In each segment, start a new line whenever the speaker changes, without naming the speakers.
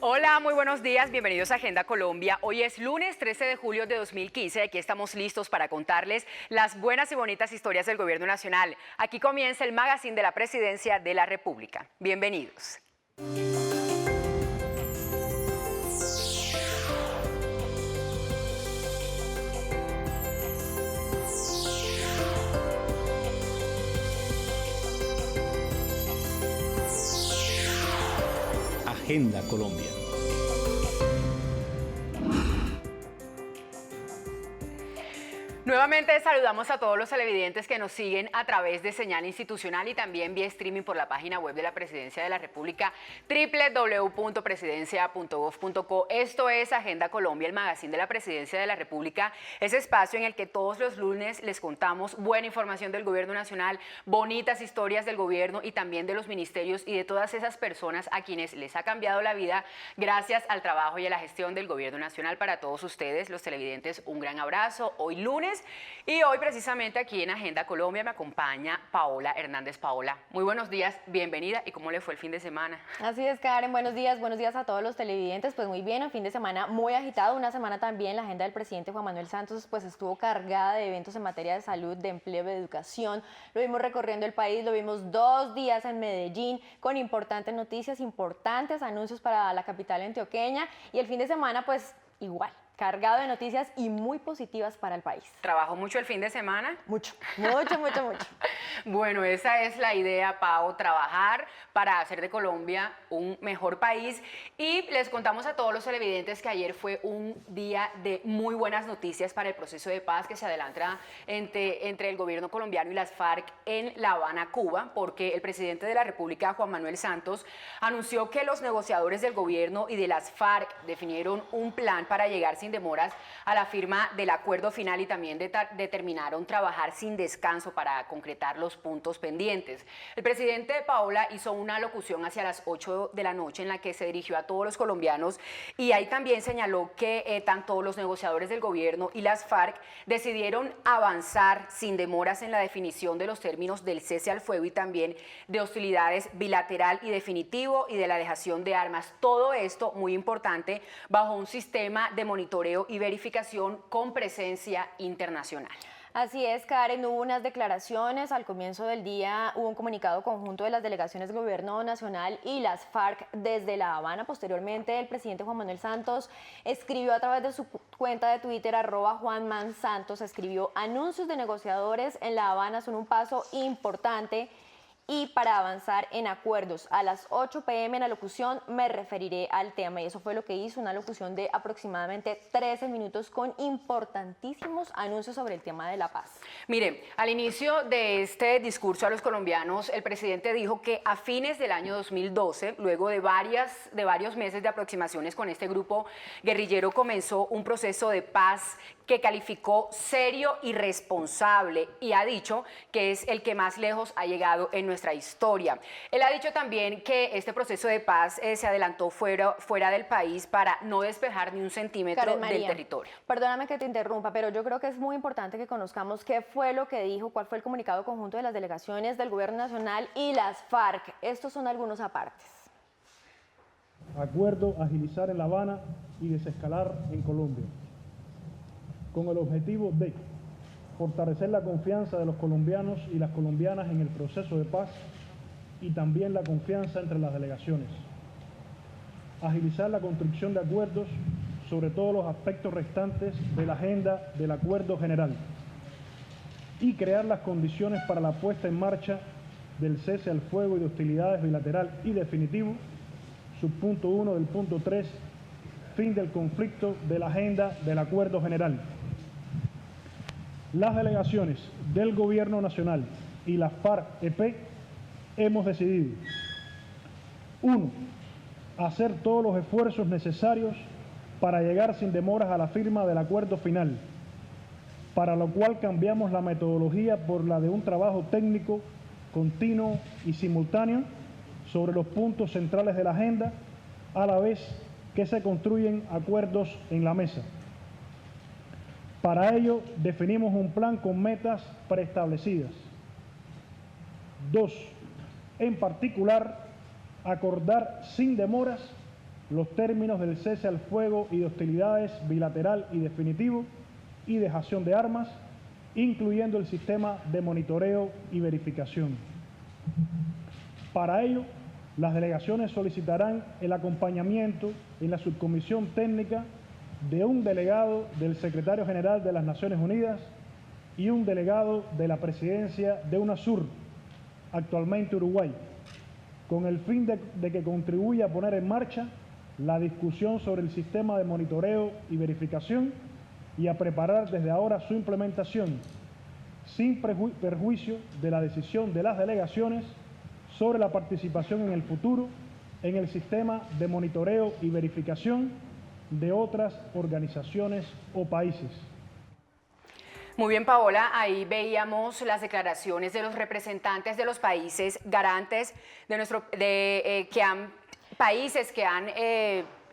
Hola, muy buenos días, bienvenidos a Agenda Colombia. Hoy es lunes 13 de julio de 2015 y aquí estamos listos para contarles las buenas y bonitas historias del Gobierno Nacional. Aquí comienza el magazine de la Presidencia de la República. Bienvenidos.
Agenda Colombia.
Nuevamente saludamos a todos los televidentes que nos siguen a través de señal institucional y también vía streaming por la página web de la Presidencia de la República, www.presidencia.gov.co. Esto es Agenda Colombia, el magazine de la Presidencia de la República, ese espacio en el que todos los lunes les contamos buena información del Gobierno Nacional, bonitas historias del gobierno y también de los ministerios y de todas esas personas a quienes les ha cambiado la vida gracias al trabajo y a la gestión del Gobierno Nacional. Para todos ustedes, los televidentes, un gran abrazo. Hoy lunes. Y hoy precisamente aquí en Agenda Colombia me acompaña Paola Hernández. Paola, muy buenos días, bienvenida. ¿Y cómo le fue el fin de semana?
Así es, Karen, buenos días a todos los televidentes. Pues muy bien, un fin de semana muy agitado, una semana también la agenda del presidente Juan Manuel Santos pues estuvo cargada de eventos en materia de salud, de empleo, de educación. Lo vimos recorriendo el país, lo vimos 2 días en Medellín con importantes noticias, importantes anuncios para la capital antioqueña y el fin de semana pues igual, cargado de noticias y muy positivas para el país.
¿Trabajó mucho el fin de semana?
Mucho.
Bueno, esa es la idea, Pau, trabajar para hacer de Colombia un mejor país. Y les contamos a todos los televidentes que ayer fue un día de muy buenas noticias para el proceso de paz que se adelanta entre el gobierno colombiano y las FARC en La Habana, Cuba, porque el presidente de la República, Juan Manuel Santos, anunció que los negociadores del gobierno y de las FARC definieron un plan para llegar sin demoras a la firma del acuerdo final y también determinaron trabajar sin descanso para concretar los puntos pendientes. El presidente Paola hizo una locución hacia las 8 de la noche en la que se dirigió a todos los colombianos y ahí también señaló que tanto los negociadores del gobierno y las FARC decidieron avanzar sin demoras en la definición de los términos del cese al fuego y también de hostilidades bilateral y definitivo y de la dejación de armas. Todo esto, muy importante, bajo un sistema de monitoreo y verificación con presencia internacional.
Así es, Karen, hubo unas declaraciones, al comienzo del día hubo un comunicado conjunto de las delegaciones del Gobierno Nacional y las FARC desde La Habana. Posteriormente, el presidente Juan Manuel Santos escribió a través de su cuenta de Twitter, @JuanManSantos, escribió: anuncios de negociadores en La Habana son un paso importante y para avanzar en acuerdos. A las 8 p.m. en la locución me referiré al tema. Y eso fue lo que hizo, una locución de aproximadamente 13 minutos con importantísimos anuncios sobre el tema de la paz.
Mire, al inicio de este discurso a los colombianos, el presidente dijo que a fines del año 2012, luego de varios meses de aproximaciones con este grupo guerrillero, comenzó un proceso de paz que calificó serio y responsable y ha dicho que es el que más lejos ha llegado en nuestra historia. Él ha dicho también que este proceso de paz se adelantó fuera del país para no despejar ni un centímetro del territorio.
Perdóname que te interrumpa, pero yo creo que es muy importante que conozcamos qué fue lo que dijo, cuál fue el comunicado conjunto de las delegaciones del Gobierno Nacional y las FARC. Estos son algunos apartes.
Acuerdo agilizar en La Habana y desescalar en Colombia, con el objetivo de fortalecer la confianza de los colombianos y las colombianas en el proceso de paz y también la confianza entre las delegaciones. Agilizar la construcción de acuerdos sobre todos los aspectos restantes de la agenda del acuerdo general y crear las condiciones para la puesta en marcha del cese al fuego y de hostilidades bilateral y definitivo, subpunto 1 del punto 3, fin del conflicto de la agenda del acuerdo general. Las delegaciones del Gobierno Nacional y la FARC-EP hemos decidido: 1. Hacer todos los esfuerzos necesarios para llegar sin demoras a la firma del acuerdo final, para lo cual cambiamos la metodología por la de un trabajo técnico, continuo y simultáneo sobre los puntos centrales de la agenda, a la vez que se construyen acuerdos en la mesa. Para ello, definimos un plan con metas preestablecidas. 2. En particular, acordar sin demoras los términos del cese al fuego y de hostilidades bilateral y definitivo y dejación de armas, incluyendo el sistema de monitoreo y verificación. Para ello, las delegaciones solicitarán el acompañamiento en la subcomisión técnica de un delegado del Secretario General de las Naciones Unidas y un delegado de la presidencia de UNASUR, actualmente Uruguay, con el fin de que contribuya a poner en marcha la discusión sobre el sistema de monitoreo y verificación y a preparar desde ahora su implementación, sin perjuicio de la decisión de las delegaciones sobre la participación en el futuro en el sistema de monitoreo y verificación de otras organizaciones o países.
Muy bien, Paola, ahí veíamos las declaraciones de los representantes de los países garantes países que han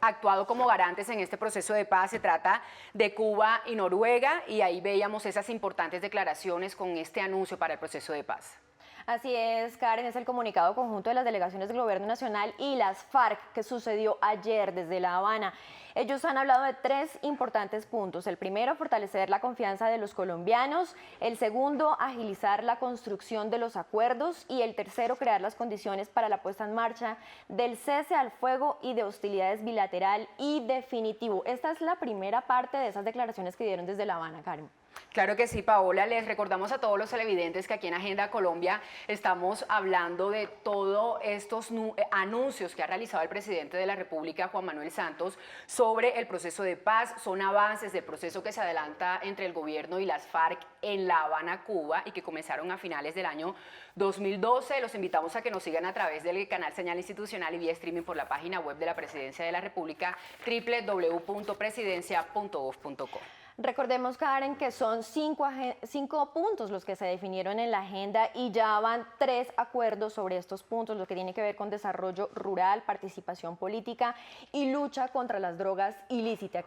actuado como garantes en este proceso de paz. Se trata de Cuba y Noruega, y ahí veíamos esas importantes declaraciones con este anuncio para el proceso de paz.
Así es, Karen, es el comunicado conjunto de las delegaciones del Gobierno Nacional y las FARC que sucedió ayer desde La Habana. Ellos han hablado de 3 importantes puntos. El primero, fortalecer la confianza de los colombianos. El segundo, agilizar la construcción de los acuerdos. Y el tercero, crear las condiciones para la puesta en marcha del cese al fuego y de hostilidades bilateral y definitivo. Esta es la primera parte de esas declaraciones que dieron desde La Habana, Karen.
Claro que sí, Paola. Les recordamos a todos los televidentes que aquí en Agenda Colombia estamos hablando de todos estos anuncios que ha realizado el presidente de la República, Juan Manuel Santos, sobre el proceso de paz. Son avances del proceso que se adelanta entre el gobierno y las FARC en La Habana, Cuba, y que comenzaron a finales del año 2012. Los invitamos a que nos sigan a través del canal Señal Institucional y vía streaming por la página web de la Presidencia de la República, www.presidencia.gov.co.
Recordemos, Karen, que son 5 puntos los que se definieron en la agenda y ya van 3 acuerdos sobre estos puntos, lo que tiene que ver con desarrollo rural, participación política y lucha contra las drogas ilícitas.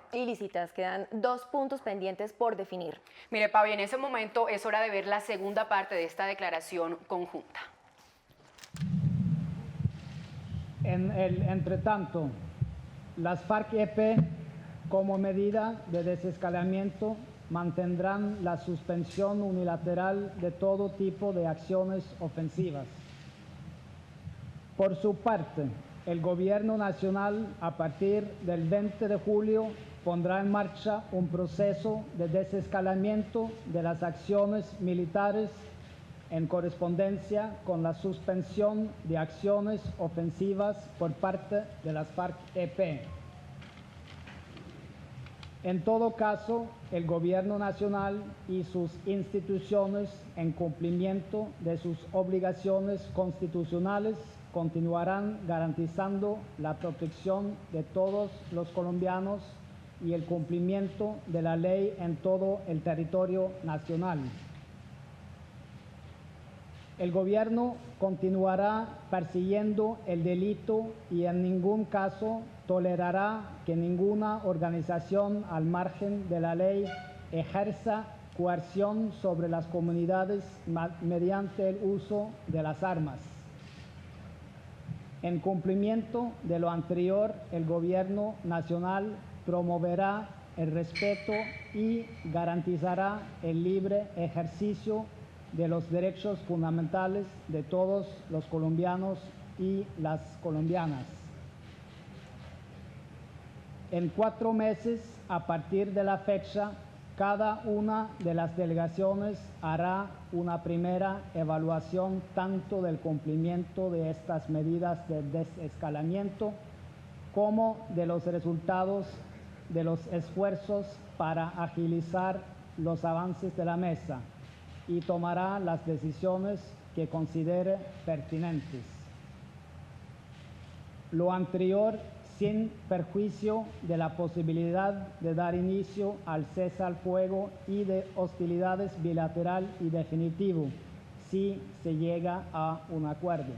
Quedan 2 puntos pendientes por definir.
Mire, Pau, en ese momento es hora de ver la segunda parte de esta declaración conjunta.
En el entretanto, las FARC-EP, como medida de desescalamiento, mantendrán la suspensión unilateral de todo tipo de acciones ofensivas. Por su parte, el Gobierno Nacional, a partir del 20 de julio, pondrá en marcha un proceso de desescalamiento de las acciones militares en correspondencia con la suspensión de acciones ofensivas por parte de las FARC-EP. En todo caso, el Gobierno Nacional y sus instituciones, en cumplimiento de sus obligaciones constitucionales, continuarán garantizando la protección de todos los colombianos y el cumplimiento de la ley en todo el territorio nacional. El Gobierno continuará persiguiendo el delito y en ningún caso tolerará que ninguna organización al margen de la ley ejerza coerción sobre las comunidades mediante el uso de las armas. En cumplimiento de lo anterior, el Gobierno Nacional promoverá el respeto y garantizará el libre ejercicio de los derechos fundamentales de todos los colombianos y las colombianas. En 4 meses, a partir de la fecha, cada una de las delegaciones hará una primera evaluación tanto del cumplimiento de estas medidas de desescalamiento como de los resultados de los esfuerzos para agilizar los avances de la mesa y tomará las decisiones que considere pertinentes. Lo anterior sin perjuicio de la posibilidad de dar inicio al cese al fuego y de hostilidades bilateral y definitivo, si se llega a un acuerdo.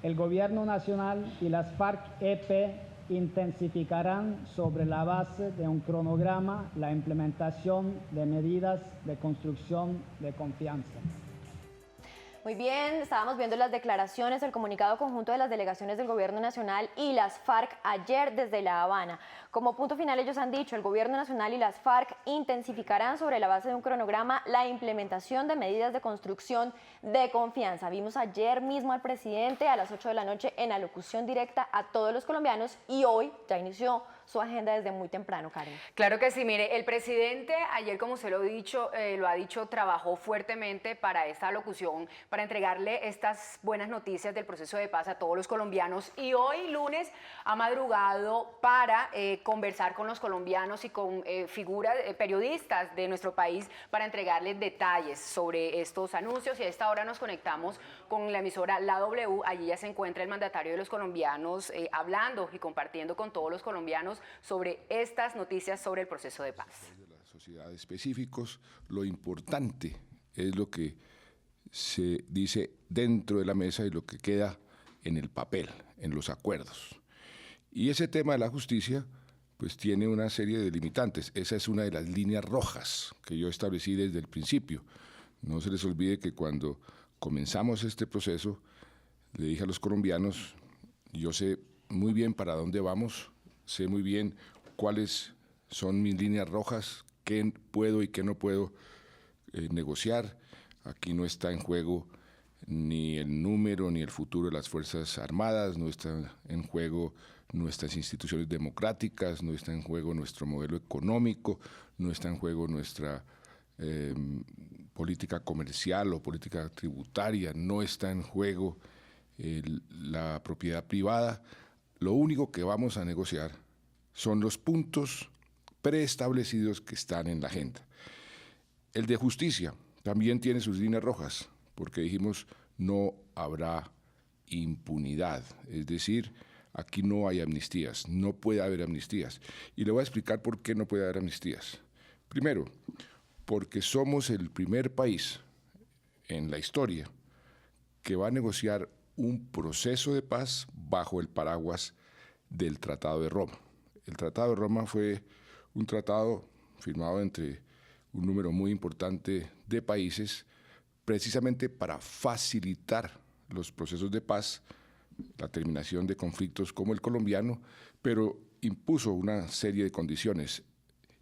El Gobierno Nacional y las FARC-EP intensificarán sobre la base de un cronograma la implementación de medidas de construcción de confianza.
Muy bien, estábamos viendo las declaraciones, el comunicado conjunto de las delegaciones del Gobierno Nacional y las FARC ayer desde La Habana. Como punto final, ellos han dicho, el Gobierno Nacional y las FARC intensificarán sobre la base de un cronograma la implementación de medidas de construcción de confianza. Vimos ayer mismo al presidente a las 8 de la noche en alocución directa a todos los colombianos y hoy ya inició su agenda desde muy temprano, Karen.
Claro que sí, mire, el presidente ayer, como usted lo ha dicho, trabajó fuertemente para esta alocución, para entregarle estas buenas noticias del proceso de paz a todos los colombianos y hoy lunes ha madrugado para conversar con los colombianos y con figuras, periodistas de nuestro país para entregarles detalles sobre estos anuncios y a esta hora nos conectamos con la emisora La W, allí ya se encuentra el mandatario de los colombianos hablando y compartiendo con todos los colombianos sobre estas noticias sobre el proceso de paz.
De la sociedad específicos, lo importante es lo que se dice dentro de la mesa y lo que queda en el papel, en los acuerdos. Y ese tema de la justicia, pues tiene una serie de limitantes. Esa es una de las líneas rojas que yo establecí desde el principio. No se les olvide que cuando comenzamos este proceso, le dije a los colombianos, yo sé muy bien para dónde vamos, sé muy bien cuáles son mis líneas rojas, qué puedo y qué no puedo negociar. Aquí no está en juego ni el número ni el futuro de las Fuerzas Armadas, no está en juego nuestras instituciones democráticas, no está en juego nuestro modelo económico, no está en juego nuestra política comercial o política tributaria, no está en juego la propiedad privada. Lo único que vamos a negociar son los puntos preestablecidos que están en la agenda. El de justicia también tiene sus líneas rojas, porque dijimos no habrá impunidad, es decir, aquí no hay amnistías, no puede haber amnistías. Y le voy a explicar por qué no puede haber amnistías. Primero, porque somos el primer país en la historia que va a negociar un proceso de paz bajo el paraguas del Tratado de Roma. El Tratado de Roma fue un tratado firmado entre un número muy importante de países precisamente para facilitar los procesos de paz, la terminación de conflictos como el colombiano, pero impuso una serie de condiciones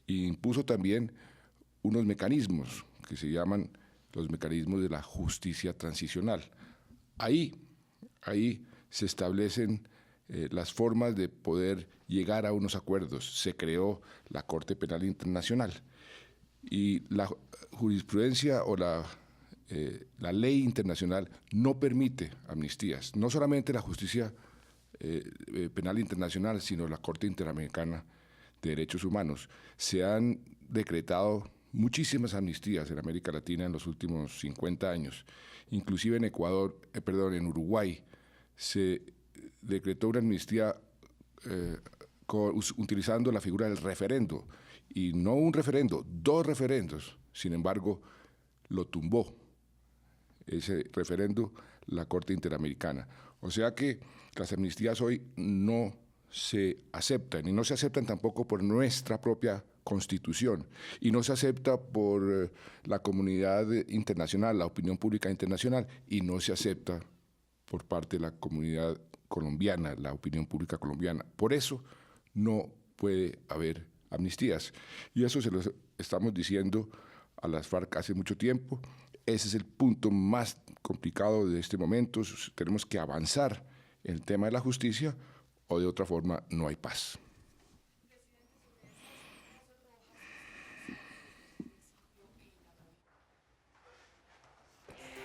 e impuso también unos mecanismos que se llaman los mecanismos de la justicia transicional. Ahí se establecen las formas de poder llegar a unos acuerdos. Se creó la Corte Penal Internacional y la jurisprudencia o la ley internacional no permite amnistías. No solamente la justicia penal internacional, sino la Corte Interamericana de Derechos Humanos. Se han decretado muchísimas amnistías en América Latina en los últimos 50 años. Inclusive en en Uruguay se decretó una amnistía utilizando la figura del referendo, y no un referendo, 2 referendos. Sin embargo, lo tumbó ese referendo la Corte Interamericana. O sea que las amnistías hoy no se aceptan, y no se aceptan tampoco por nuestra propia Constitución, y no se acepta por la comunidad internacional, la opinión pública internacional, y no se acepta por parte de la comunidad colombiana, la opinión pública colombiana. Por eso no puede haber amnistías. Y eso se lo estamos diciendo a las FARC hace mucho tiempo. Ese es el punto más complicado de este momento. Tenemos que avanzar en el tema de la justicia o de otra forma no hay paz.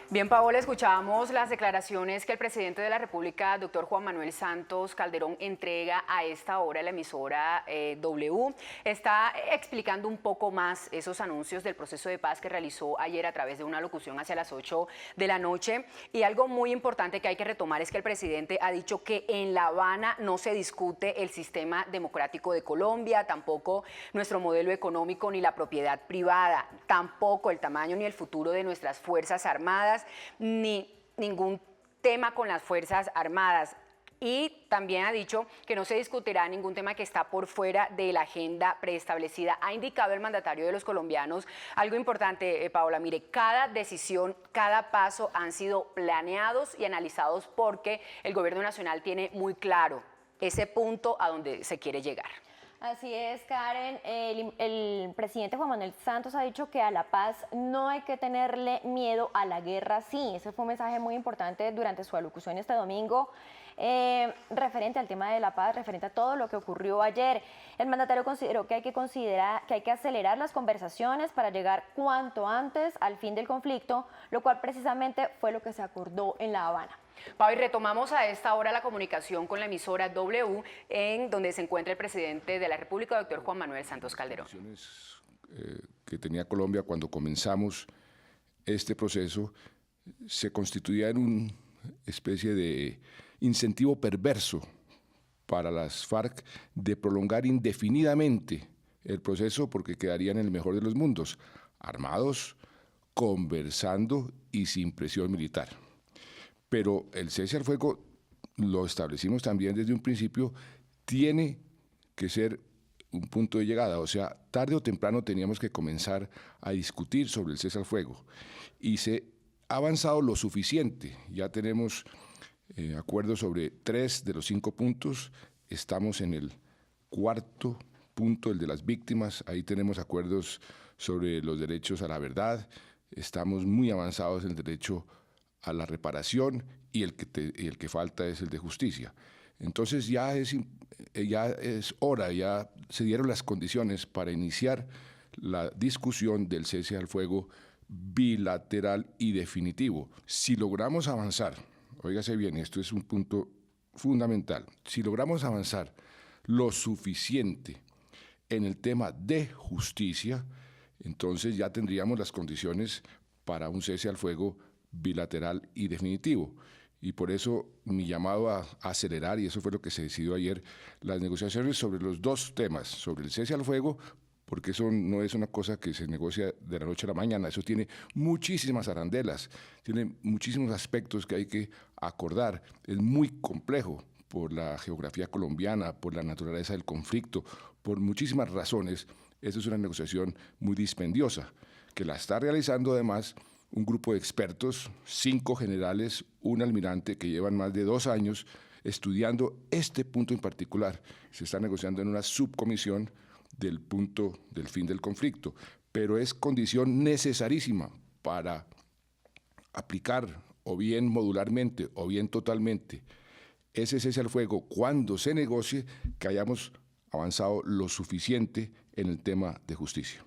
Bien, Paola, escuchábamos las declaraciones que el presidente de la República, doctor Juan Manuel Santos Calderón, entrega a esta hora a la emisora W. Está explicando un poco más esos anuncios del proceso de paz que realizó ayer a través de una locución hacia las 8 de la noche. Y algo muy importante que hay que retomar es que el presidente ha dicho que en La Habana no se discute el sistema democrático de Colombia, tampoco nuestro modelo económico ni la propiedad privada, tampoco el tamaño ni el futuro de nuestras Fuerzas Armadas, ni ningún tema con las Fuerzas Armadas. y también ha dicho que no se discutirá ningún tema que está por fuera de la agenda preestablecida. Ha indicado el mandatario de los colombianos algo importante, Paola, mire, cada decisión, cada paso han sido planeados y analizados porque el gobierno nacional tiene muy claro ese punto a donde se quiere llegar.
Así es, Karen. El presidente Juan Manuel Santos ha dicho que a la paz no hay que tenerle miedo, a la guerra sí. Ese fue un mensaje muy importante durante su alocución este domingo, referente al tema de la paz, referente a todo lo que ocurrió ayer. El mandatario consideró que hay que acelerar las conversaciones para llegar cuanto antes al fin del conflicto, lo cual precisamente fue lo que se acordó en La Habana.
Pau, y retomamos a esta hora la comunicación con la emisora W, en donde se encuentra el presidente de la República, doctor Juan Manuel Santos Calderón.
Que tenía Colombia cuando comenzamos este proceso se constituía en una especie de incentivo perverso para las FARC de prolongar indefinidamente el proceso, porque quedarían en el mejor de los mundos, armados, conversando y sin presión militar. Pero el cese al fuego, lo establecimos también desde un principio, tiene que ser un punto de llegada. O sea, tarde o temprano teníamos que comenzar a discutir sobre el cese al fuego. Y se ha avanzado lo suficiente. Ya tenemos acuerdos sobre 3 de los 5 puntos. Estamos en el 4º punto, el de las víctimas. Ahí tenemos acuerdos sobre los derechos a la verdad. Estamos muy avanzados en el derecho a la reparación y el que falta es el de justicia. Entonces ya es hora, ya se dieron las condiciones para iniciar la discusión del cese al fuego bilateral y definitivo. Si logramos avanzar, óigase bien, esto es un punto fundamental, si logramos avanzar lo suficiente en el tema de justicia, entonces ya tendríamos las condiciones para un cese al fuego bilateral y definitivo. Y por eso mi llamado a acelerar, y eso fue lo que se decidió ayer, las negociaciones sobre los 2 temas, sobre el cese al fuego, porque eso no es una cosa que se negocia de la noche a la mañana, eso tiene muchísimas arandelas, tiene muchísimos aspectos que hay que acordar, es muy complejo por la geografía colombiana, por la naturaleza del conflicto, por muchísimas razones. Eso es una negociación muy dispendiosa, que la está realizando además un grupo de expertos, 5 generales, un almirante, que llevan más de 2 años estudiando este punto en particular. Se está negociando en una subcomisión del punto del fin del conflicto, pero es condición necesarísima para aplicar o bien modularmente o bien totalmente ese cese al fuego cuando se negocie, que hayamos avanzado lo suficiente en el tema de justicia.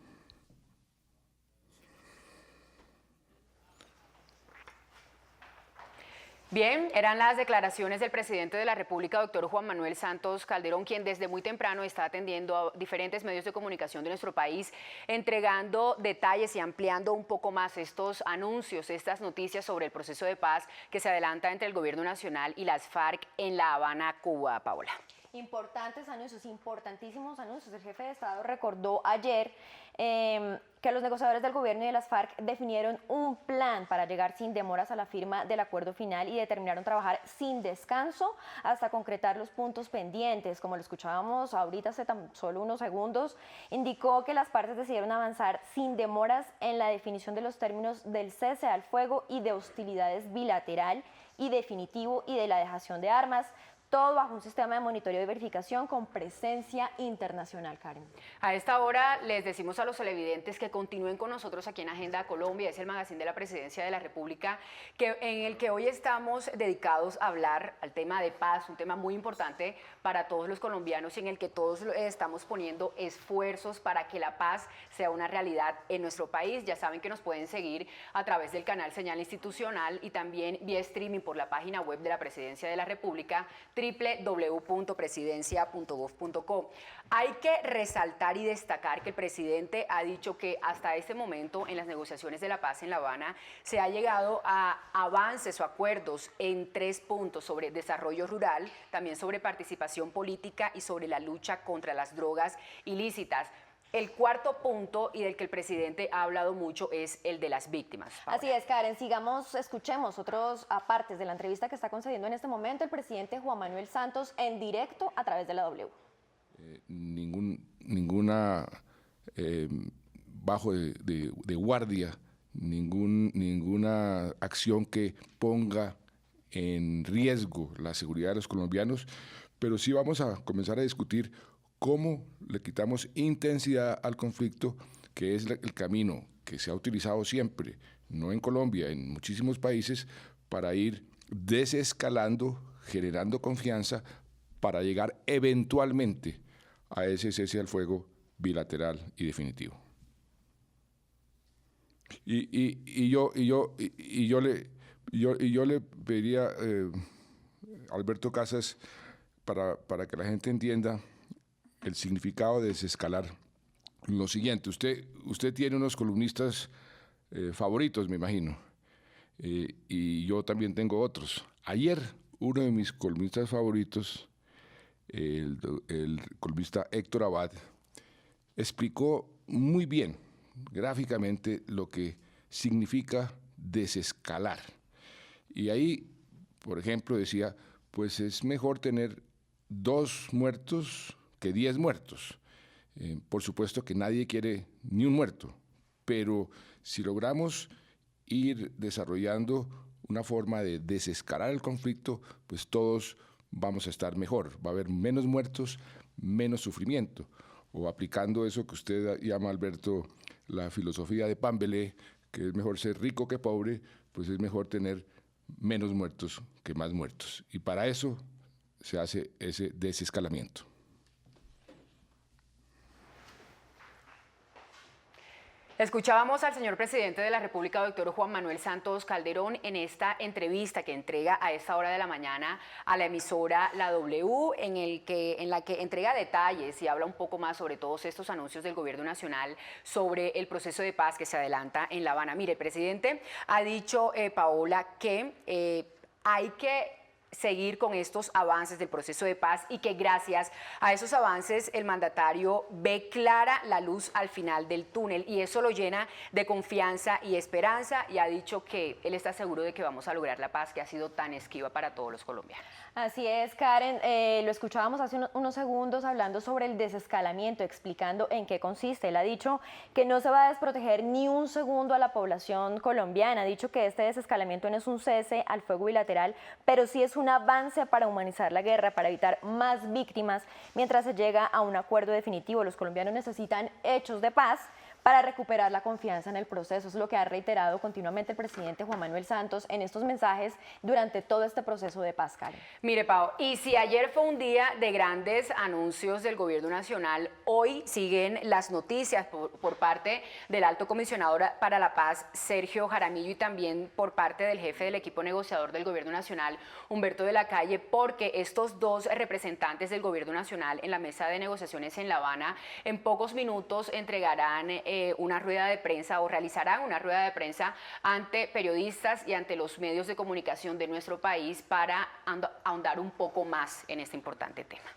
Bien, eran las declaraciones del presidente de la República, doctor Juan Manuel Santos Calderón, quien desde muy temprano está atendiendo a diferentes medios de comunicación de nuestro país, entregando detalles y ampliando un poco más estos anuncios, estas noticias sobre el proceso de paz que se adelanta entre el Gobierno Nacional y las FARC en La Habana, Cuba. Paola.
Importantes anuncios, importantísimos anuncios. El jefe de Estado recordó ayer que los negociadores del gobierno y de las FARC definieron un plan para llegar sin demoras a la firma del acuerdo final y determinaron trabajar sin descanso hasta concretar los puntos pendientes. Como lo escuchábamos ahorita hace tan solo unos segundos, indicó que las partes decidieron avanzar sin demoras en la definición de los términos del cese al fuego y de hostilidades bilateral y definitivo y de la dejación de armas. Todo bajo un sistema de monitoreo y verificación con presencia internacional, Karen.
A esta hora les decimos a los televidentes que continúen con nosotros aquí en Agenda Colombia, es el magazine de la Presidencia de la República, en el que hoy estamos dedicados a hablar al tema de paz, un tema muy importante para todos los colombianos y en el que todos estamos poniendo esfuerzos para que la paz sea una realidad en nuestro país. Ya saben que nos pueden seguir a través del canal Señal Institucional y también vía streaming por la página web de la Presidencia de la República, www.presidencia.gov.co. Hay que resaltar y destacar que el presidente ha dicho que hasta este momento en las negociaciones de la paz en La Habana se ha llegado a avances o acuerdos en 3 puntos: sobre desarrollo rural, también sobre participación política y sobre la lucha contra las drogas ilícitas. El cuarto punto, y del que el presidente ha hablado mucho, es el de las víctimas. Paola.
Así es, Karen. Sigamos, escuchemos otros apartes de la entrevista que está concediendo en este momento el presidente Juan Manuel Santos en directo a través de la W.
Ninguna bajo de guardia, ninguna acción que ponga en riesgo la seguridad de los colombianos, pero sí vamos a comenzar a discutir cómo le quitamos intensidad al conflicto, que es el camino que se ha utilizado siempre, no en Colombia, en muchísimos países, para ir desescalando, generando confianza, para llegar eventualmente a ese cese al fuego bilateral y definitivo. Y yo le pediría a Alberto Casas, para que la gente entienda el significado de desescalar, lo siguiente: usted tiene unos columnistas favoritos, me imagino, y yo también tengo otros. Ayer uno de mis columnistas favoritos, el columnista Héctor Abad, explicó muy bien, gráficamente, lo que significa desescalar. Y ahí, por ejemplo, decía, pues es mejor tener 2 muertos que 10 muertos. Por supuesto que nadie quiere ni un muerto, pero si logramos ir desarrollando una forma de desescalar el conflicto, pues todos vamos a estar mejor. Va a haber menos muertos, menos sufrimiento. O aplicando eso que usted llama, Alberto, la filosofía de Pambelé, que es mejor ser rico que pobre, pues es mejor tener menos muertos que más muertos. Y para eso se hace ese desescalamiento.
Escuchábamos al señor presidente de la República, doctor Juan Manuel Santos Calderón, en esta entrevista que entrega a esta hora de la mañana a la emisora La W, en la que entrega detalles y habla un poco más sobre todos estos anuncios del gobierno nacional sobre el proceso de paz que se adelanta en La Habana. Mire, el presidente ha dicho, Paola, que hay que seguir con estos avances del proceso de paz y que gracias a esos avances el mandatario ve clara la luz al final del túnel y eso lo llena de confianza y esperanza, y ha dicho que él está seguro de que vamos a lograr la paz que ha sido tan esquiva para todos los colombianos.
Así es, Karen, lo escuchábamos hace unos segundos hablando sobre el desescalamiento, explicando en qué consiste. Él ha dicho que no se va a desproteger ni un segundo a la población colombiana, ha dicho que este desescalamiento no es un cese al fuego bilateral, pero sí es un avance para humanizar la guerra, para evitar más víctimas mientras se llega a un acuerdo definitivo. Los colombianos necesitan hechos de paz para recuperar la confianza en el proceso. Es lo que ha reiterado continuamente el presidente Juan Manuel Santos en estos mensajes durante todo este proceso de paz, Karen.
Mire, Pau, y si ayer fue un día de grandes anuncios del gobierno nacional, hoy siguen las noticias por parte del alto comisionado para la paz, Sergio Jaramillo, y también por parte del jefe del equipo negociador del gobierno nacional, Humberto de la Calle, porque estos 2 representantes del gobierno nacional en la mesa de negociaciones en La Habana en pocos minutos entregarán una rueda de prensa, o realizarán una rueda de prensa ante periodistas y ante los medios de comunicación de nuestro país para ahondar un poco más en este importante tema.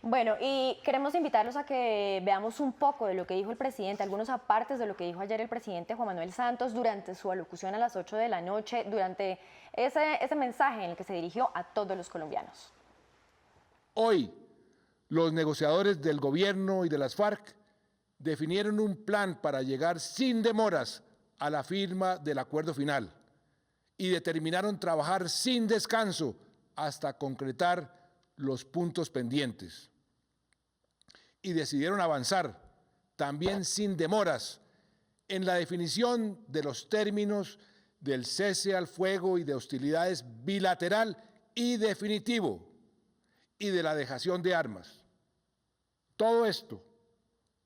Bueno, y queremos invitarlos a que veamos un poco de lo que dijo el presidente, algunos apartes de lo que dijo ayer el presidente Juan Manuel Santos durante su alocución a las 8 de la noche, durante ese mensaje en el que se dirigió a todos los colombianos.
Hoy, los negociadores del gobierno y de las FARC definieron un plan para llegar sin demoras a la firma del acuerdo final y determinaron trabajar sin descanso hasta concretar los puntos pendientes. Y decidieron avanzar también sin demoras en la definición de los términos del cese al fuego y de hostilidades bilateral y definitivo y de la dejación de armas. Todo esto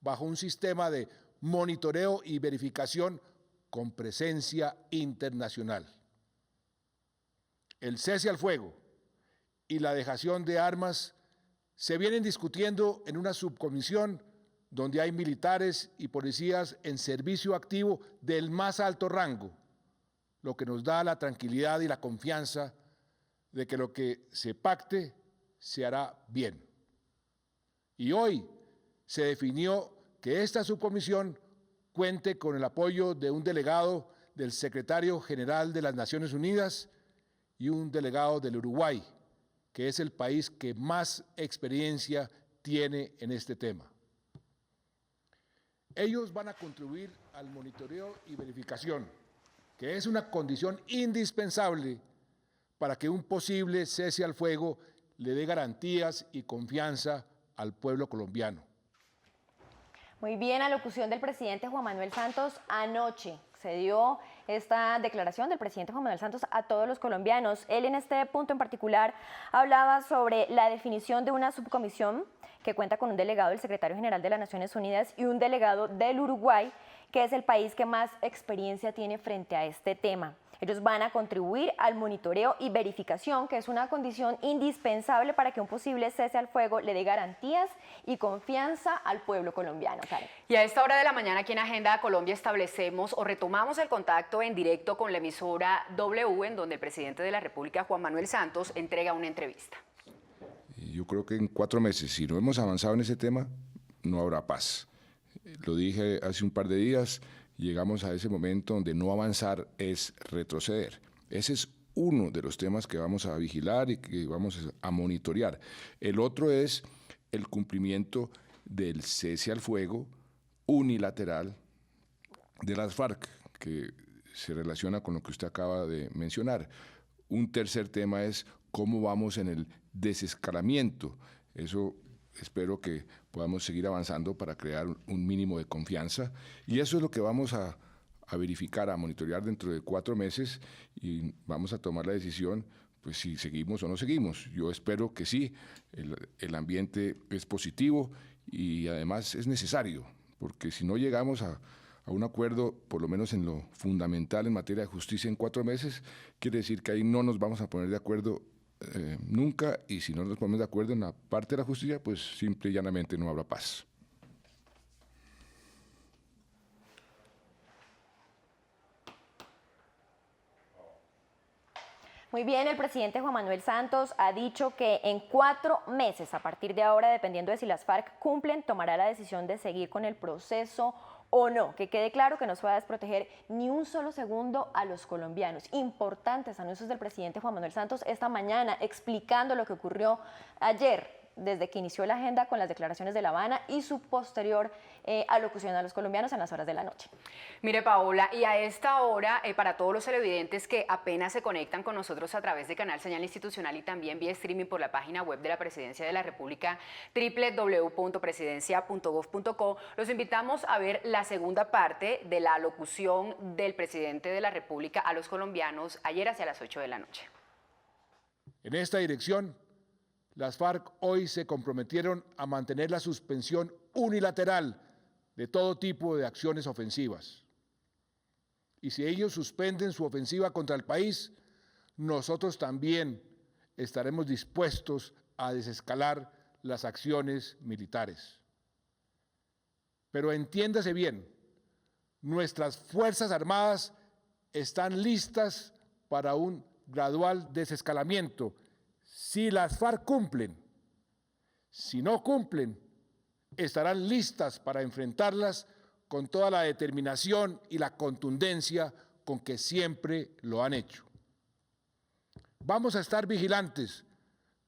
bajo un sistema de monitoreo y verificación con presencia internacional. El cese al fuego y la dejación de armas se vienen discutiendo en una subcomisión donde hay militares y policías en servicio activo del más alto rango, lo que nos da la tranquilidad y la confianza de que lo que se pacte se hará bien. Y hoy se definió que esta subcomisión cuente con el apoyo de un delegado del Secretario General de las Naciones Unidas y un delegado del Uruguay, que es el país que más experiencia tiene en este tema. Ellos van a contribuir al monitoreo y verificación, que es una condición indispensable para que un posible cese al fuego le dé garantías y confianza al pueblo colombiano.
Muy bien, alocución del presidente Juan Manuel Santos anoche. Se dio esta declaración del presidente Juan Manuel Santos a todos los colombianos. Él en este punto en particular hablaba sobre la definición de una subcomisión que cuenta con un delegado del Secretario General de las Naciones Unidas y un delegado del Uruguay, que es el país que más experiencia tiene frente a este tema. Ellos van a contribuir al monitoreo y verificación, que es una condición indispensable para que un posible cese al fuego le dé garantías y confianza al pueblo colombiano. Karen.
Y a esta hora de la mañana aquí en Agenda Colombia establecemos o retomamos el contacto en directo con la emisora W, en donde el presidente de la República, Juan Manuel Santos, entrega una entrevista.
Yo creo que en 4 meses, si no hemos avanzado en ese tema, no habrá paz. Lo dije hace un par de días, llegamos a ese momento donde no avanzar es retroceder. Ese es uno de los temas que vamos a vigilar y que vamos a monitorear. El otro es el cumplimiento del cese al fuego unilateral de las FARC, que se relaciona con lo que usted acaba de mencionar. Un tercer tema es cómo vamos en el desescalamiento. Eso espero que podamos seguir avanzando para crear un mínimo de confianza, y eso es lo que vamos a verificar, a monitorear dentro de 4 meses, y vamos a tomar la decisión, pues si seguimos o no seguimos. Yo espero que sí, el ambiente es positivo y además es necesario, porque si no llegamos a un acuerdo, por lo menos en lo fundamental en materia de justicia en 4 meses, quiere decir que ahí no nos vamos a poner de acuerdo nunca, y si no nos ponemos de acuerdo en la parte de la justicia, pues simple y llanamente no habrá paz.
Muy bien, el presidente Juan Manuel Santos ha dicho que en 4 meses, a partir de ahora, dependiendo de si las FARC cumplen, tomará la decisión de seguir con el proceso o no. Que quede claro que no se va a desproteger ni un solo segundo a los colombianos. Importantes anuncios del presidente Juan Manuel Santos esta mañana, explicando lo que ocurrió ayer, desde que inició la agenda con las declaraciones de La Habana y su posterior alocución a los colombianos en las horas de la noche.
Mire, Paola, y a esta hora, para todos los televidentes que apenas se conectan con nosotros a través de Canal Señal Institucional y también vía streaming por la página web de la Presidencia de la República, www.presidencia.gov.co, los invitamos a ver la segunda parte de la alocución del presidente de la República a los colombianos ayer hacia las 8 de la noche.
En esta dirección, las FARC hoy se comprometieron a mantener la suspensión unilateral de todo tipo de acciones ofensivas. Y si ellos suspenden su ofensiva contra el país, nosotros también estaremos dispuestos a desescalar las acciones militares. Pero entiéndase bien, nuestras Fuerzas Armadas están listas para un gradual desescalamiento si las FARC cumplen. Si no cumplen, estarán listas para enfrentarlas con toda la determinación y la contundencia con que siempre lo han hecho. Vamos a estar vigilantes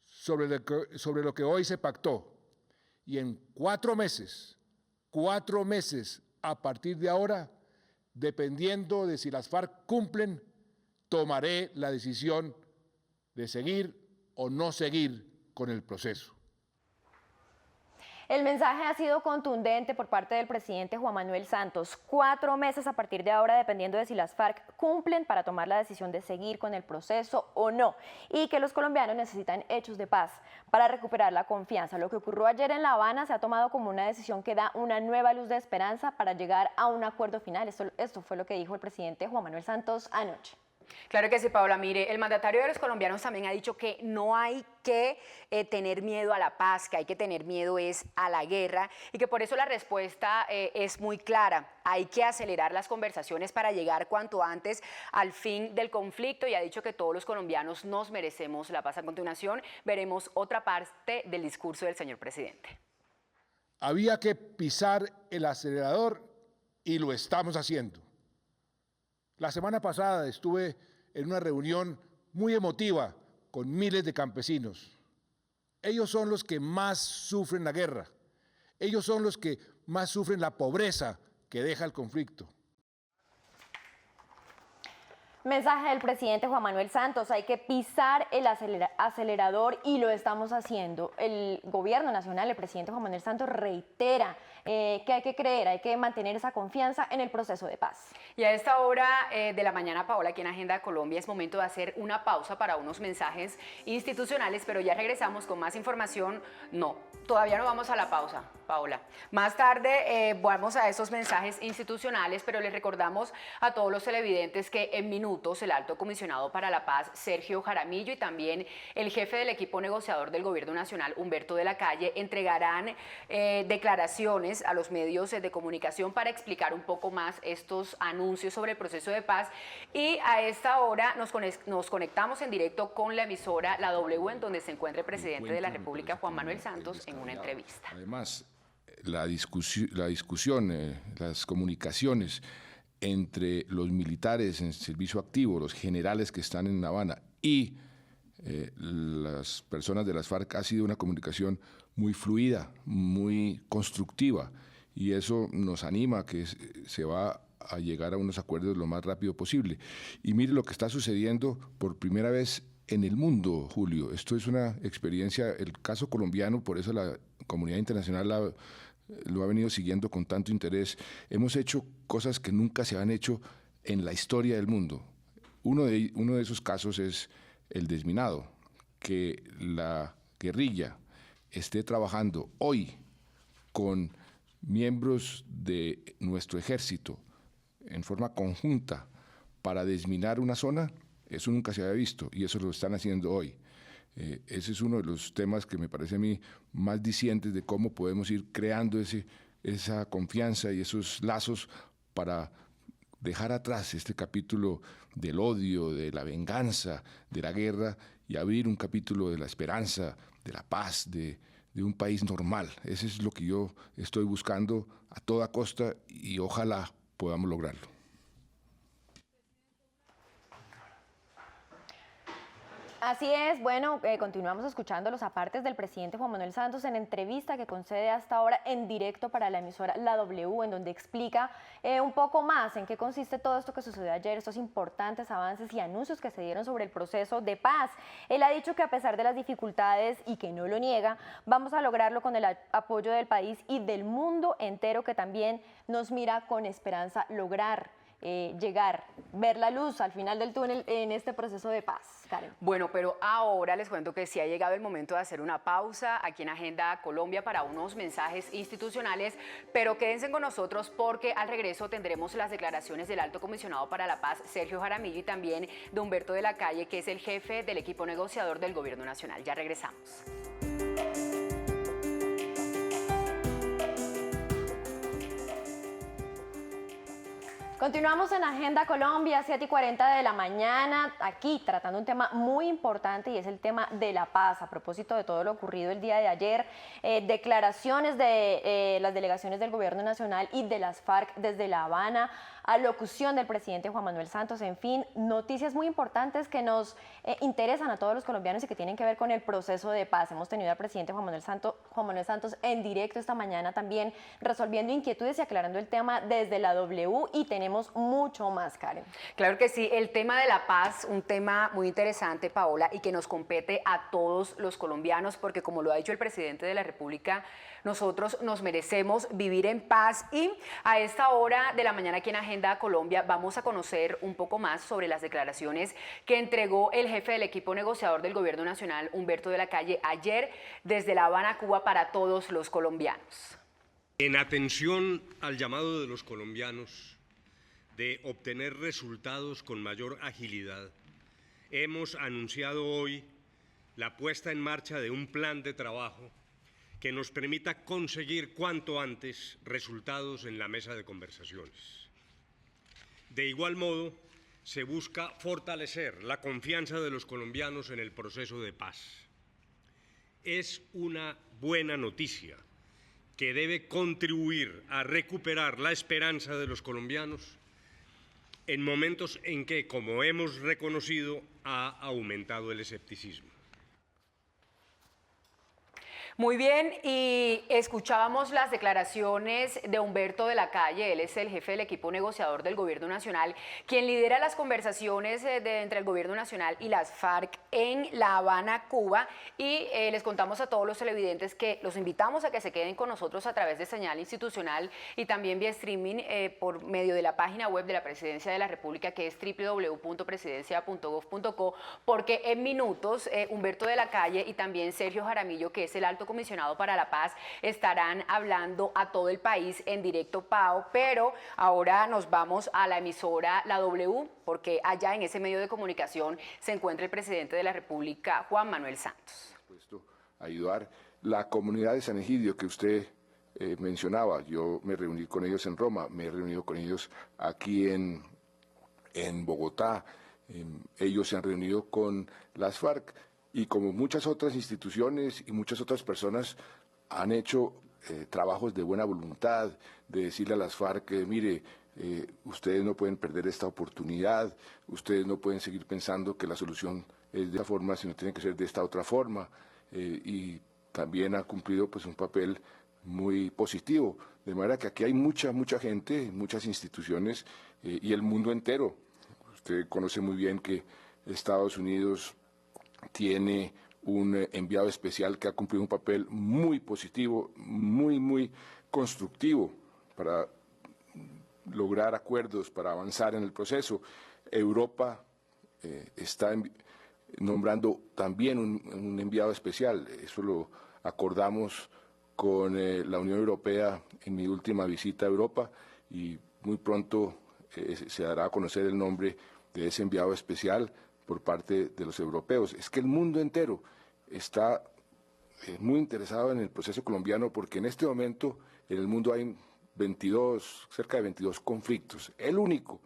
sobre lo que hoy se pactó, y en 4 meses a partir de ahora, dependiendo de si las FARC cumplen, tomaré la decisión de seguir o no seguir con el proceso.
El mensaje ha sido contundente por parte del presidente Juan Manuel Santos. 4 meses a partir de ahora, dependiendo de si las FARC cumplen, para tomar la decisión de seguir con el proceso o no. Y que los colombianos necesitan hechos de paz para recuperar la confianza. Lo que ocurrió ayer en La Habana se ha tomado como una decisión que da una nueva luz de esperanza para llegar a un acuerdo final. Esto fue lo que dijo el presidente Juan Manuel Santos anoche.
Claro que sí, Paola. Mire, el mandatario de los colombianos también ha dicho que no hay que tener miedo a la paz, que hay que tener miedo es a la guerra, y que por eso la respuesta es muy clara. Hay que acelerar las conversaciones para llegar cuanto antes al fin del conflicto, y ha dicho que todos los colombianos nos merecemos la paz. A continuación veremos otra parte del discurso del señor presidente.
Había que pisar el acelerador y lo estamos haciendo. La semana pasada estuve en una reunión muy emotiva con miles de campesinos. Ellos son los que más sufren la guerra. Ellos son los que más sufren la pobreza que deja el conflicto.
Mensaje del presidente Juan Manuel Santos: hay que pisar el acelerador y lo estamos haciendo. El gobierno nacional, el presidente Juan Manuel Santos reitera que hay que creer, hay que mantener esa confianza en el proceso de paz.
Y a esta hora de la mañana, Paola, aquí en Agenda Colombia, es momento de hacer una pausa para unos mensajes institucionales, pero ya regresamos con más información. No, todavía no vamos a la pausa, Paola. Más tarde vamos a esos mensajes institucionales, pero les recordamos a todos los televidentes que en minutos el alto comisionado para la paz, Sergio Jaramillo, y también el jefe del equipo negociador del Gobierno Nacional, Humberto de la Calle, entregarán declaraciones a los medios de comunicación para explicar un poco más estos anuncios sobre el proceso de paz. Y a esta hora nos conectamos en directo con la emisora La W, en donde se encuentra el presidente de la República, Juan Manuel Santos, en una entrevista.
Además, la discusión, las comunicaciones entre los militares en servicio activo, los generales que están en La Habana y las personas de las FARC ha sido una comunicación muy fluida, muy constructiva, y eso nos anima a que se va a llegar a unos acuerdos lo más rápido posible. Y mire lo que está sucediendo por primera vez en el mundo, Julio. Esto es una experiencia, el caso colombiano, por eso la comunidad internacional lo ha venido siguiendo con tanto interés. Hemos hecho cosas que nunca se han hecho en la historia del mundo. Uno de esos casos es el desminado, que la guerrilla esté trabajando hoy con miembros de nuestro ejército en forma conjunta para desminar una zona. Eso nunca se había visto y eso lo están haciendo hoy. Ese es uno de los temas que me parece a mí más dicientes de cómo podemos ir creando esa confianza y esos lazos para dejar atrás este capítulo del odio, de la venganza, de la guerra, y abrir un capítulo de la esperanza, de la paz, de un país normal. Eso es lo que yo estoy buscando a toda costa y ojalá podamos lograrlo.
Así es, bueno, continuamos escuchando los apartes del presidente Juan Manuel Santos en entrevista que concede hasta ahora en directo para la emisora La W, en donde explica un poco más en qué consiste todo esto que sucedió ayer, estos importantes avances y anuncios que se dieron sobre el proceso de paz. Él ha dicho que a pesar de las dificultades, y que no lo niega, vamos a lograrlo con el apoyo del país y del mundo entero, que también nos mira con esperanza lograr llegar, ver la luz al final del túnel en este proceso de paz. Karen.
Bueno, pero ahora les cuento que sí ha llegado el momento de hacer una pausa aquí en Agenda Colombia para unos mensajes institucionales, pero quédense con nosotros porque al regreso tendremos las declaraciones del alto comisionado para la paz, Sergio Jaramillo, y también de Humberto de la Calle, que es el jefe del equipo negociador del Gobierno Nacional. Ya regresamos.
Continuamos en Agenda Colombia, 7:40 de la mañana, aquí tratando un tema muy importante, y es el tema de la paz. A propósito de todo lo ocurrido el día de ayer, declaraciones de las delegaciones del Gobierno Nacional y de las FARC desde La Habana, alocución del presidente Juan Manuel Santos, en fin, noticias muy importantes que nos interesan a todos los colombianos y que tienen que ver con el proceso de paz. Hemos tenido al presidente Juan Manuel Santos en directo esta mañana también, resolviendo inquietudes y aclarando el tema desde la W, y tenemos mucho más, Karen.
Claro que sí, el tema de la paz, un tema muy interesante, Paola, y que nos compete a todos los colombianos, porque como lo ha dicho el presidente de la República, nosotros nos merecemos vivir en paz. Y a esta hora de la mañana aquí en Agenda Colombia vamos a conocer un poco más sobre las declaraciones que entregó el jefe del equipo negociador del Gobierno Nacional, Humberto de la Calle, ayer desde La Habana, Cuba, para todos los colombianos.
En atención al llamado de los colombianos de obtener resultados con mayor agilidad, hemos anunciado hoy la puesta en marcha de un plan de trabajo que nos permita conseguir cuanto antes resultados en la mesa de conversaciones. De igual modo, se busca fortalecer la confianza de los colombianos en el proceso de paz. Es una buena noticia que debe contribuir a recuperar la esperanza de los colombianos en momentos en que, como hemos reconocido, ha aumentado el escepticismo.
Muy bien, y escuchábamos las declaraciones de Humberto de la Calle. Él es el jefe del equipo negociador del Gobierno Nacional, quien lidera las conversaciones entre el Gobierno Nacional y las FARC en La Habana, Cuba. Y les contamos a todos los televidentes que los invitamos a que se queden con nosotros a través de señal institucional y también vía streaming por medio de la página web de la Presidencia de la República, que es www.presidencia.gov.co, porque en minutos Humberto de la Calle y también Sergio Jaramillo, que es el alto comisionado para la paz, estarán hablando a todo el país en directo, Pao, pero ahora nos vamos a la emisora La W, porque allá en ese medio de comunicación se encuentra el presidente de la República, Juan Manuel Santos.
Ayudar la comunidad de San Egidio que usted mencionaba. Yo me reuní con ellos en Roma, me he reunido con ellos aquí en Bogotá, ellos se han reunido con las FARC. Y como muchas otras instituciones y muchas otras personas han hecho trabajos de buena voluntad, de decirle a las FARC, mire, ustedes no pueden perder esta oportunidad, ustedes no pueden seguir pensando que la solución es de esta forma, sino tiene que ser de esta otra forma. Y también ha cumplido pues un papel muy positivo. De manera que aquí hay mucha gente, muchas instituciones y el mundo entero. Usted conoce muy bien que Estados Unidos tiene un enviado especial que ha cumplido un papel muy positivo, muy constructivo para lograr acuerdos, para avanzar en el proceso. Europa está nombrando también un enviado especial. Eso lo acordamos con la Unión Europea en mi última visita a Europa y muy pronto se dará a conocer el nombre de ese enviado especial por parte de los europeos. Es que el mundo entero está muy interesado en el proceso colombiano porque en este momento en el mundo hay cerca de 22 conflictos. El único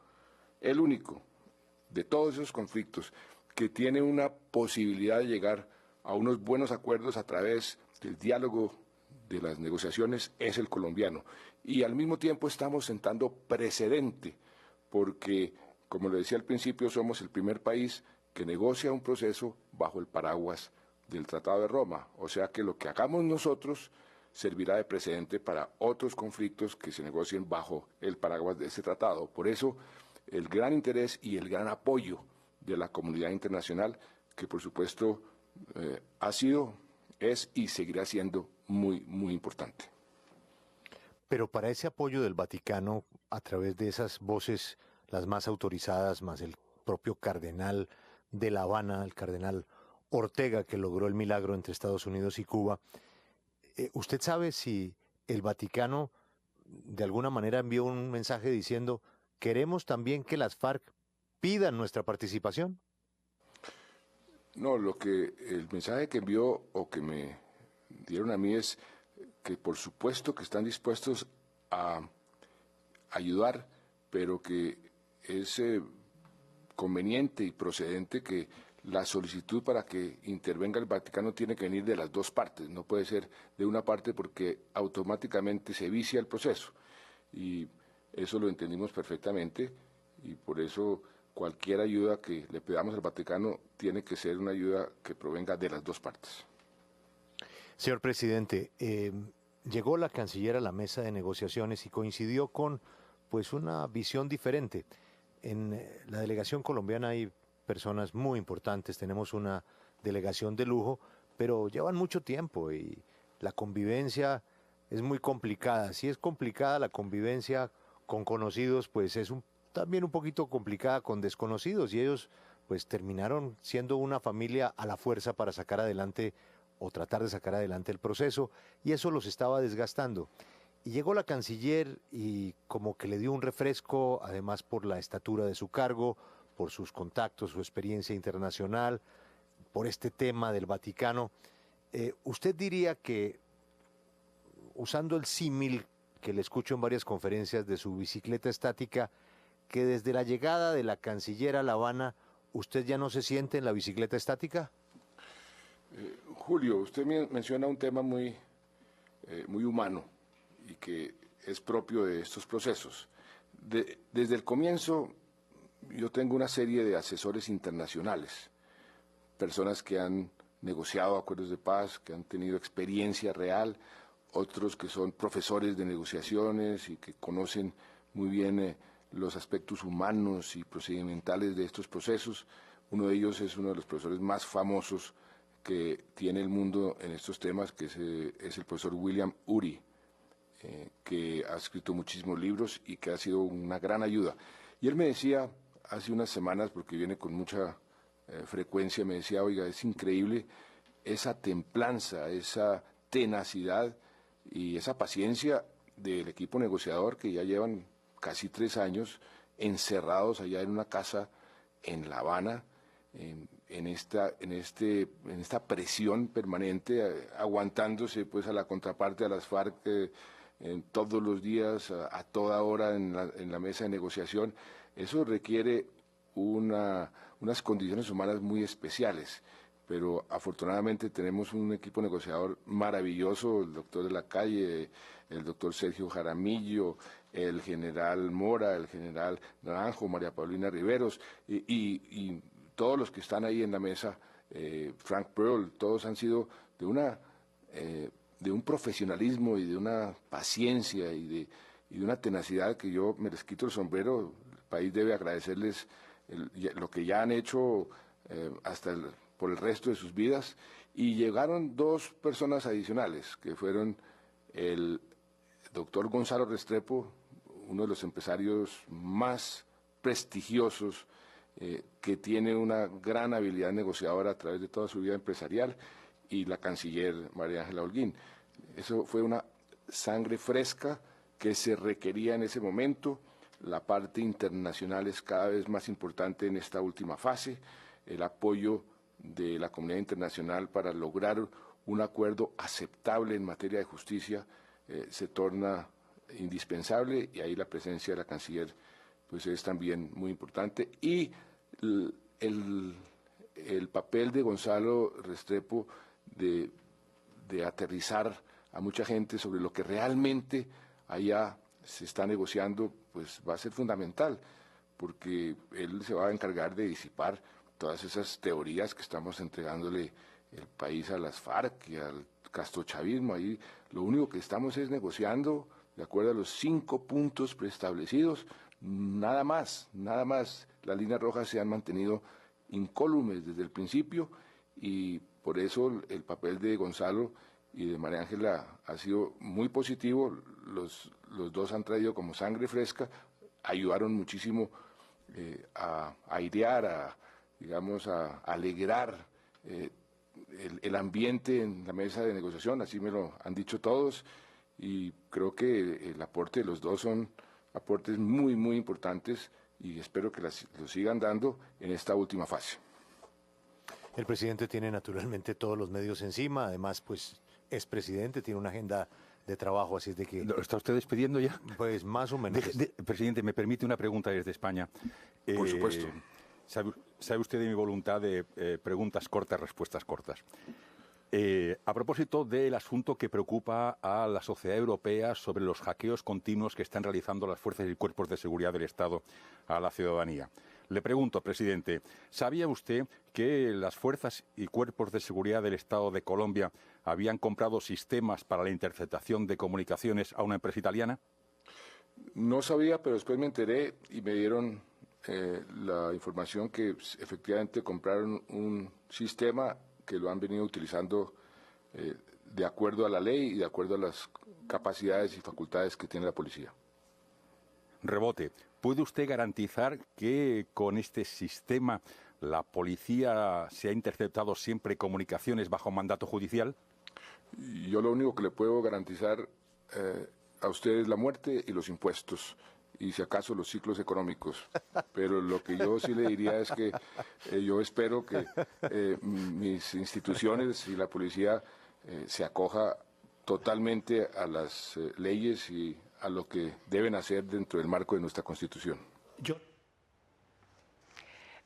de todos esos conflictos que tiene una posibilidad de llegar a unos buenos acuerdos a través del diálogo, de las negociaciones, es el colombiano. Y al mismo tiempo estamos sentando precedente porque, como le decía al principio, somos el primer país que negocia un proceso bajo el paraguas del Tratado de Roma. O sea que lo que hagamos nosotros servirá de precedente para otros conflictos que se negocien bajo el paraguas de ese tratado. Por eso, el gran interés y el gran apoyo de la comunidad internacional, que por supuesto ha sido, es y seguirá siendo muy importante.
Pero para ese apoyo del Vaticano, a través de esas voces, las más autorizadas, más el propio cardenal de La Habana, el cardenal Ortega, que logró el milagro entre Estados Unidos y Cuba, ¿usted sabe si el Vaticano de alguna manera envió un mensaje diciendo queremos también que las FARC pidan nuestra participación?
No, el mensaje que envió o que me dieron a mí es que por supuesto que están dispuestos a ayudar, pero que es conveniente y procedente que la solicitud para que intervenga el Vaticano tiene que venir de las dos partes, no puede ser de una parte porque automáticamente se vicia el proceso. Y eso lo entendimos perfectamente y por eso cualquier ayuda que le pedamos al Vaticano tiene que ser una ayuda que provenga de las dos partes.
Señor presidente, llegó la canciller a la mesa de negociaciones y coincidió con pues una visión diferente. En la delegación colombiana hay personas muy importantes, tenemos una delegación de lujo, pero llevan mucho tiempo y la convivencia es muy complicada. Si es complicada la convivencia con conocidos, pues es también un poquito complicada con desconocidos y ellos pues terminaron siendo una familia a la fuerza para sacar adelante o tratar de sacar adelante el proceso y eso los estaba desgastando. Y llegó la canciller y como que le dio un refresco, además por la estatura de su cargo, por sus contactos, su experiencia internacional, por este tema del Vaticano. ¿Usted diría que, usando el símil que le escucho en varias conferencias de su bicicleta estática, que desde la llegada de la canciller a La Habana, ¿usted ya no se siente en la bicicleta estática?
Julio, usted menciona un tema muy humano, y que es propio de estos procesos. Desde el comienzo yo tengo una serie de asesores internacionales, personas que han negociado acuerdos de paz, que han tenido experiencia real, otros que son profesores de negociaciones y que conocen muy bien los aspectos humanos y procedimentales de estos procesos. Uno de ellos es uno de los profesores más famosos que tiene el mundo en estos temas, que es el profesor William Ury, que ha escrito muchísimos libros y que ha sido una gran ayuda. Y él me decía hace unas semanas, porque viene con mucha frecuencia, me decía, oiga, es increíble esa templanza, esa tenacidad y esa paciencia del equipo negociador que ya llevan casi 3 años encerrados allá en una casa en La Habana, en esta presión permanente, aguantándose pues a la contraparte, a las FARC, todos los días, a toda hora en la mesa de negociación. Eso requiere unas condiciones humanas muy especiales, pero afortunadamente tenemos un equipo negociador maravilloso, el doctor de la Calle, el doctor Sergio Jaramillo, el general Mora, el general Naranjo, María Paulina Riveros y todos los que están ahí en la mesa, Frank Pearl, todos han sido de un profesionalismo y de una paciencia y de una tenacidad que yo me les quito el sombrero. El país debe agradecerles lo que ya han hecho por el resto de sus vidas. Y llegaron 2 personas adicionales, que fueron el doctor Gonzalo Restrepo, uno de los empresarios más prestigiosos, que tiene una gran habilidad negociadora a través de toda su vida empresarial, y la canciller María Ángela Holguín. Eso fue una sangre fresca que se requería en ese momento. La parte internacional es cada vez más importante en esta última fase. El apoyo de la comunidad internacional para lograr un acuerdo aceptable en materia de justicia se torna indispensable, y ahí la presencia de la canciller pues es también muy importante. Y el papel de Gonzalo Restrepo de aterrizar a mucha gente sobre lo que realmente allá se está negociando, pues va a ser fundamental, porque él se va a encargar de disipar todas esas teorías que estamos entregándole el país a las FARC y al castrochavismo. Ahí lo único que estamos es negociando de acuerdo a los 5 puntos preestablecidos, nada más, nada más. Las líneas rojas se han mantenido incólumes desde el principio, y por eso el papel de Gonzalo y de María Ángela ha sido muy positivo. Los 2 han traído como sangre fresca, ayudaron muchísimo a airear, a alegrar el ambiente en la mesa de negociación, así me lo han dicho todos, y creo que el aporte de los 2 son aportes muy, muy importantes, y espero que lo sigan dando en esta última fase.
El presidente tiene naturalmente todos los medios encima, además pues es presidente, tiene una agenda de trabajo, así es de que...
¿Lo está usted despidiendo ya?
Pues más o menos.
Presidente, ¿me permite una pregunta desde España?
Por supuesto.
Sabe usted de mi voluntad de preguntas cortas, respuestas cortas. A propósito del asunto que preocupa a la sociedad europea sobre los hackeos continuos que están realizando las fuerzas y cuerpos de seguridad del Estado a la ciudadanía. Le pregunto, presidente, ¿sabía usted que las fuerzas y cuerpos de seguridad del Estado de Colombia habían comprado sistemas para la interceptación de comunicaciones a una empresa italiana?
No sabía, pero después me enteré y me dieron la información que efectivamente compraron un sistema que lo han venido utilizando de acuerdo a la ley y de acuerdo a las capacidades y facultades que tiene la policía.
Rebote, ¿puede usted garantizar que con este sistema la policía se ha interceptado siempre comunicaciones bajo mandato judicial?
Yo lo único que le puedo garantizar a usted es la muerte y los impuestos, y si acaso los ciclos económicos. Pero lo que yo sí le diría es que yo espero que mis instituciones y la policía se acoja totalmente a las leyes y a lo que deben hacer dentro del marco de nuestra Constitución.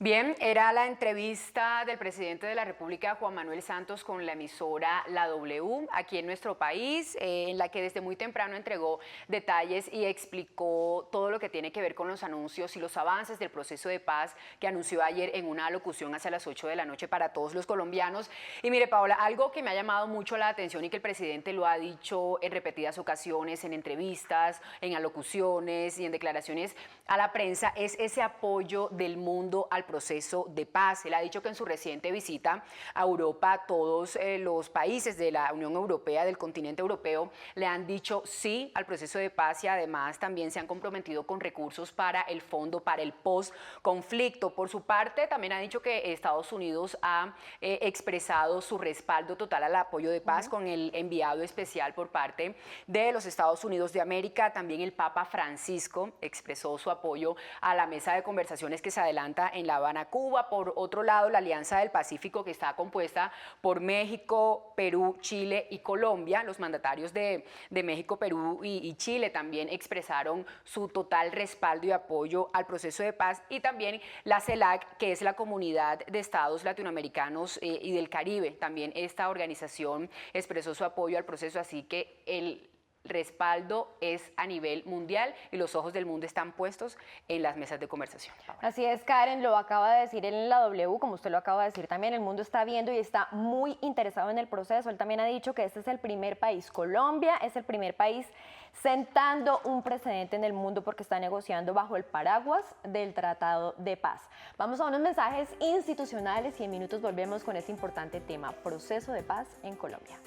Bien, era la entrevista del presidente de la República, Juan Manuel Santos, con la emisora La W, aquí en nuestro país, en la que desde muy temprano entregó detalles y explicó todo lo que tiene que ver con los anuncios y los avances del proceso de paz que anunció ayer en una alocución hacia las 8 de la noche para todos los colombianos. Y mire, Paola, algo que me ha llamado mucho la atención y que el presidente lo ha dicho en repetidas ocasiones, en entrevistas, en alocuciones y en declaraciones a la prensa, es ese apoyo del mundo al proceso de paz. Él ha dicho que en su reciente visita a Europa, todos los países de la Unión Europea, del continente europeo, le han dicho sí al proceso de paz y además también se han comprometido con recursos para el fondo para el post-conflicto. Por su parte, también ha dicho que Estados Unidos ha expresado su respaldo total al apoyo de paz con el enviado especial por parte de los Estados Unidos de América. También el Papa Francisco expresó su apoyo a la mesa de conversaciones que se adelanta en La Habana, Cuba. Por otro lado, la Alianza del Pacífico, que está compuesta por México, Perú, Chile y Colombia. Los mandatarios de México, Perú y Chile también expresaron su total respaldo y apoyo al proceso de paz. Y también la CELAC, que es la Comunidad de Estados Latinoamericanos y del Caribe. También esta organización expresó su apoyo al proceso, así que el respaldo es a nivel mundial y los ojos del mundo están puestos en las mesas de conversación.
Así es, Karen, lo acaba de decir en la W, como usted lo acaba de decir también, el mundo está viendo y está muy interesado en el proceso. Él también ha dicho que este es el primer país, Colombia es el primer país sentando un precedente en el mundo porque está negociando bajo el paraguas del Tratado de Paz. Vamos a unos mensajes institucionales y en minutos volvemos con este importante tema, proceso de paz en Colombia.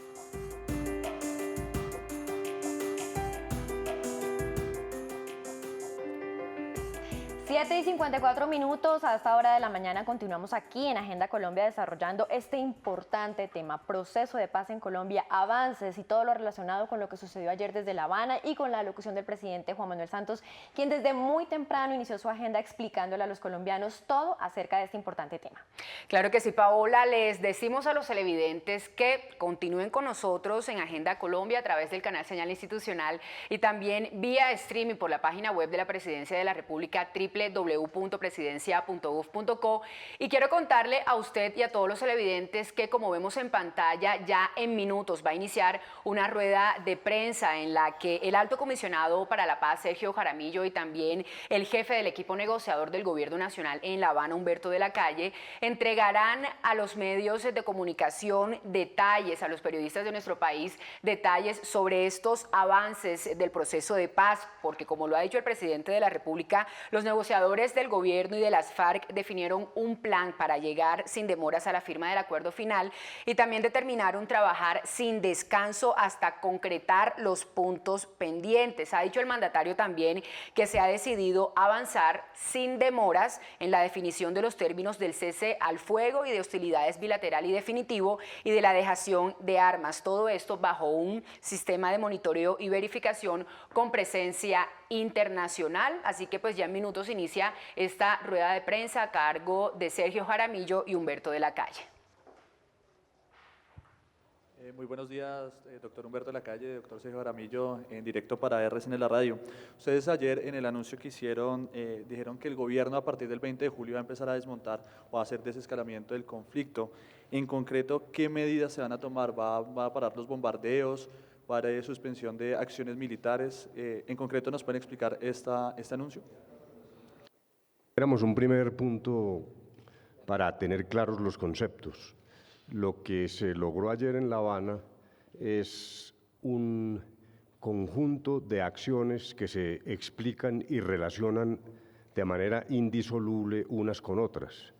7:54 minutos, a esta hora de la mañana continuamos aquí en Agenda Colombia desarrollando este importante tema, proceso de paz en Colombia, avances y todo lo relacionado con lo que sucedió ayer desde La Habana y con la alocución del presidente Juan Manuel Santos, quien desde muy temprano inició su agenda explicándole a los colombianos todo acerca de este importante tema.
Claro que sí, Paola, les decimos a los televidentes que continúen con nosotros en Agenda Colombia a través del canal Señal Institucional y también vía streaming por la página web de la Presidencia de la República, www.presidencia.gov.co, y quiero contarle a usted y a todos los televidentes que, como vemos en pantalla, ya en minutos va a iniciar una rueda de prensa en la que el alto comisionado para la paz, Sergio Jaramillo, y también el jefe del equipo negociador del Gobierno Nacional en La Habana, Humberto de la Calle, entregarán a los medios de comunicación detalles, a los periodistas de nuestro país, detalles sobre estos avances del proceso de paz, porque como lo ha dicho el presidente de la República, los negociadores del gobierno y de las FARC definieron un plan para llegar sin demoras a la firma del acuerdo final y también determinaron trabajar sin descanso hasta concretar los puntos pendientes. Ha dicho el mandatario también que se ha decidido avanzar sin demoras en la definición de los términos del cese al fuego y de hostilidades bilateral y definitivo y de la dejación de armas. Todo esto bajo un sistema de monitoreo y verificación con presencia internacional. Así que pues ya en minutos inicia esta rueda de prensa a cargo de Sergio Jaramillo y Humberto de la Calle.
Muy buenos días, doctor Humberto de la Calle, doctor Sergio Jaramillo, en directo para RCN La Radio. Ustedes ayer en el anuncio que hicieron dijeron que el gobierno a partir del 20 de julio va a empezar a desmontar o a hacer desescalamiento del conflicto. En concreto, ¿qué medidas se van a tomar? ¿Va a parar los bombardeos? ¿Va a haber suspensión de acciones militares? En concreto, ¿nos pueden explicar este anuncio?
Éramos un primer punto para tener claros los conceptos. Lo que se logró ayer en La Habana es un conjunto de acciones que se explican y relacionan de manera indisoluble unas con otras.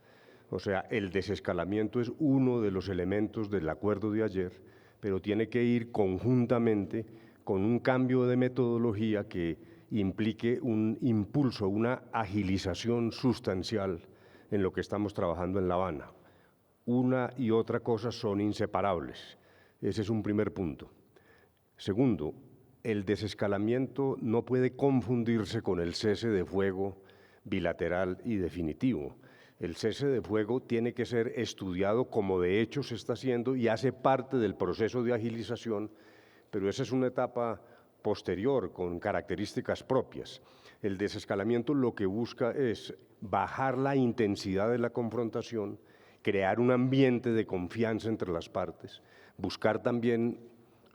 O sea, el desescalamiento es uno de los elementos del acuerdo de ayer, pero tiene que ir conjuntamente con un cambio de metodología que implique un impulso, una agilización sustancial en lo que estamos trabajando en La Habana. Una y otra cosa son inseparables. Ese es un primer punto. Segundo, el desescalamiento no puede confundirse con el cese de fuego bilateral y definitivo. El cese de fuego tiene que ser estudiado como de hecho se está haciendo y hace parte del proceso de agilización, pero esa es una etapa posterior, con características propias. El desescalamiento lo que busca es bajar la intensidad de la confrontación, crear un ambiente de confianza entre las partes, buscar también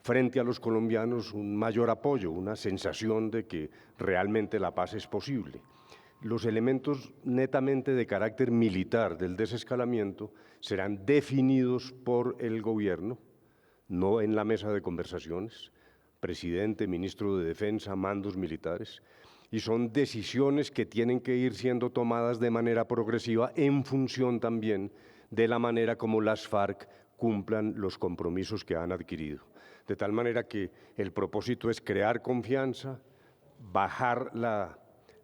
frente a los colombianos un mayor apoyo, una sensación de que realmente la paz es posible. Los elementos netamente de carácter militar del desescalamiento serán definidos por el gobierno, no en la mesa de conversaciones, presidente, ministro de Defensa, mandos militares, y son decisiones que tienen que ir siendo tomadas de manera progresiva en función también de la manera como las FARC cumplan los compromisos que han adquirido. De tal manera que el propósito es crear confianza, bajar la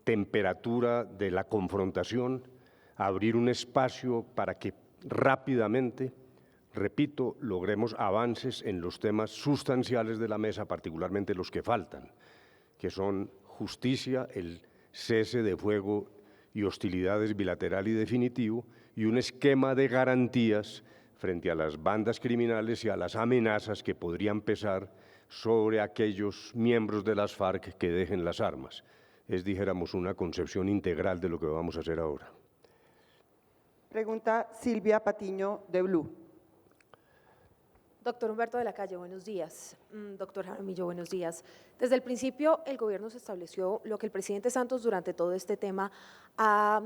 temperatura de la confrontación, abrir un espacio para que rápidamente, repito, logremos avances en los temas sustanciales de la mesa, particularmente los que faltan, que son justicia, el cese de fuego y hostilidades bilateral y definitivo, y un esquema de garantías frente a las bandas criminales y a las amenazas que podrían pesar sobre aquellos miembros de las FARC que dejen las armas. Es, dijéramos, una concepción integral de lo que vamos a hacer ahora.
Pregunta Silvia Patiño, de Blue.
Doctor Humberto de la Calle, buenos días. Doctor Jaramillo, buenos días. Desde el principio, el gobierno se estableció lo que el presidente Santos durante todo este tema ha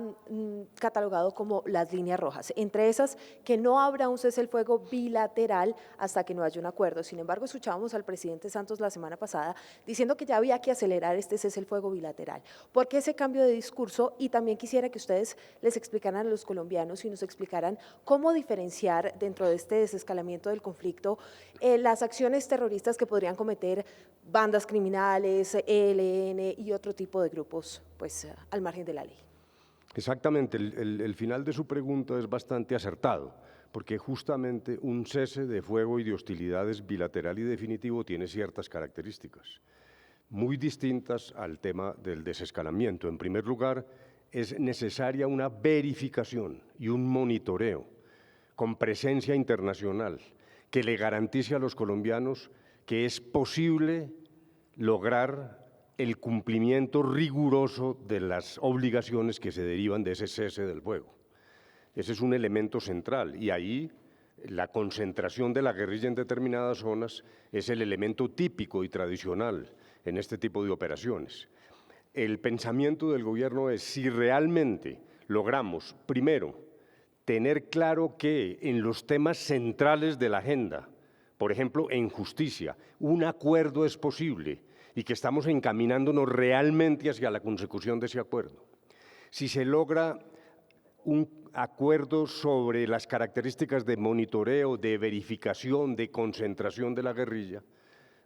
catalogado como las líneas rojas, entre esas que no habrá un cese el fuego bilateral hasta que no haya un acuerdo. Sin embargo, escuchábamos al presidente Santos la semana pasada diciendo que ya había que acelerar este cese el fuego bilateral. ¿Por qué ese cambio de discurso? Y también quisiera que ustedes les explicaran a los colombianos y nos explicaran cómo diferenciar dentro de este desescalamiento del conflicto las acciones terroristas que podrían cometer bandas criminales, ELN y otro tipo de grupos, pues al margen de la ley.
Exactamente, el final de su pregunta es bastante acertado, porque justamente un cese de fuego y de hostilidades bilateral y definitivo tiene ciertas características, muy distintas al tema del desescalamiento. En primer lugar, es necesaria una verificación y un monitoreo con presencia internacional que le garantice a los colombianos que es posible lograr el cumplimiento riguroso de las obligaciones que se derivan de ese cese del fuego. Ese es un elemento central y ahí la concentración de la guerrilla en determinadas zonas es el elemento típico y tradicional en este tipo de operaciones. El pensamiento del gobierno es si realmente logramos, primero, tener claro que en los temas centrales de la agenda, por ejemplo, en justicia, un acuerdo es posible y que estamos encaminándonos realmente hacia la consecución de ese acuerdo. Si se logra un acuerdo sobre las características de monitoreo, de verificación, de concentración de la guerrilla,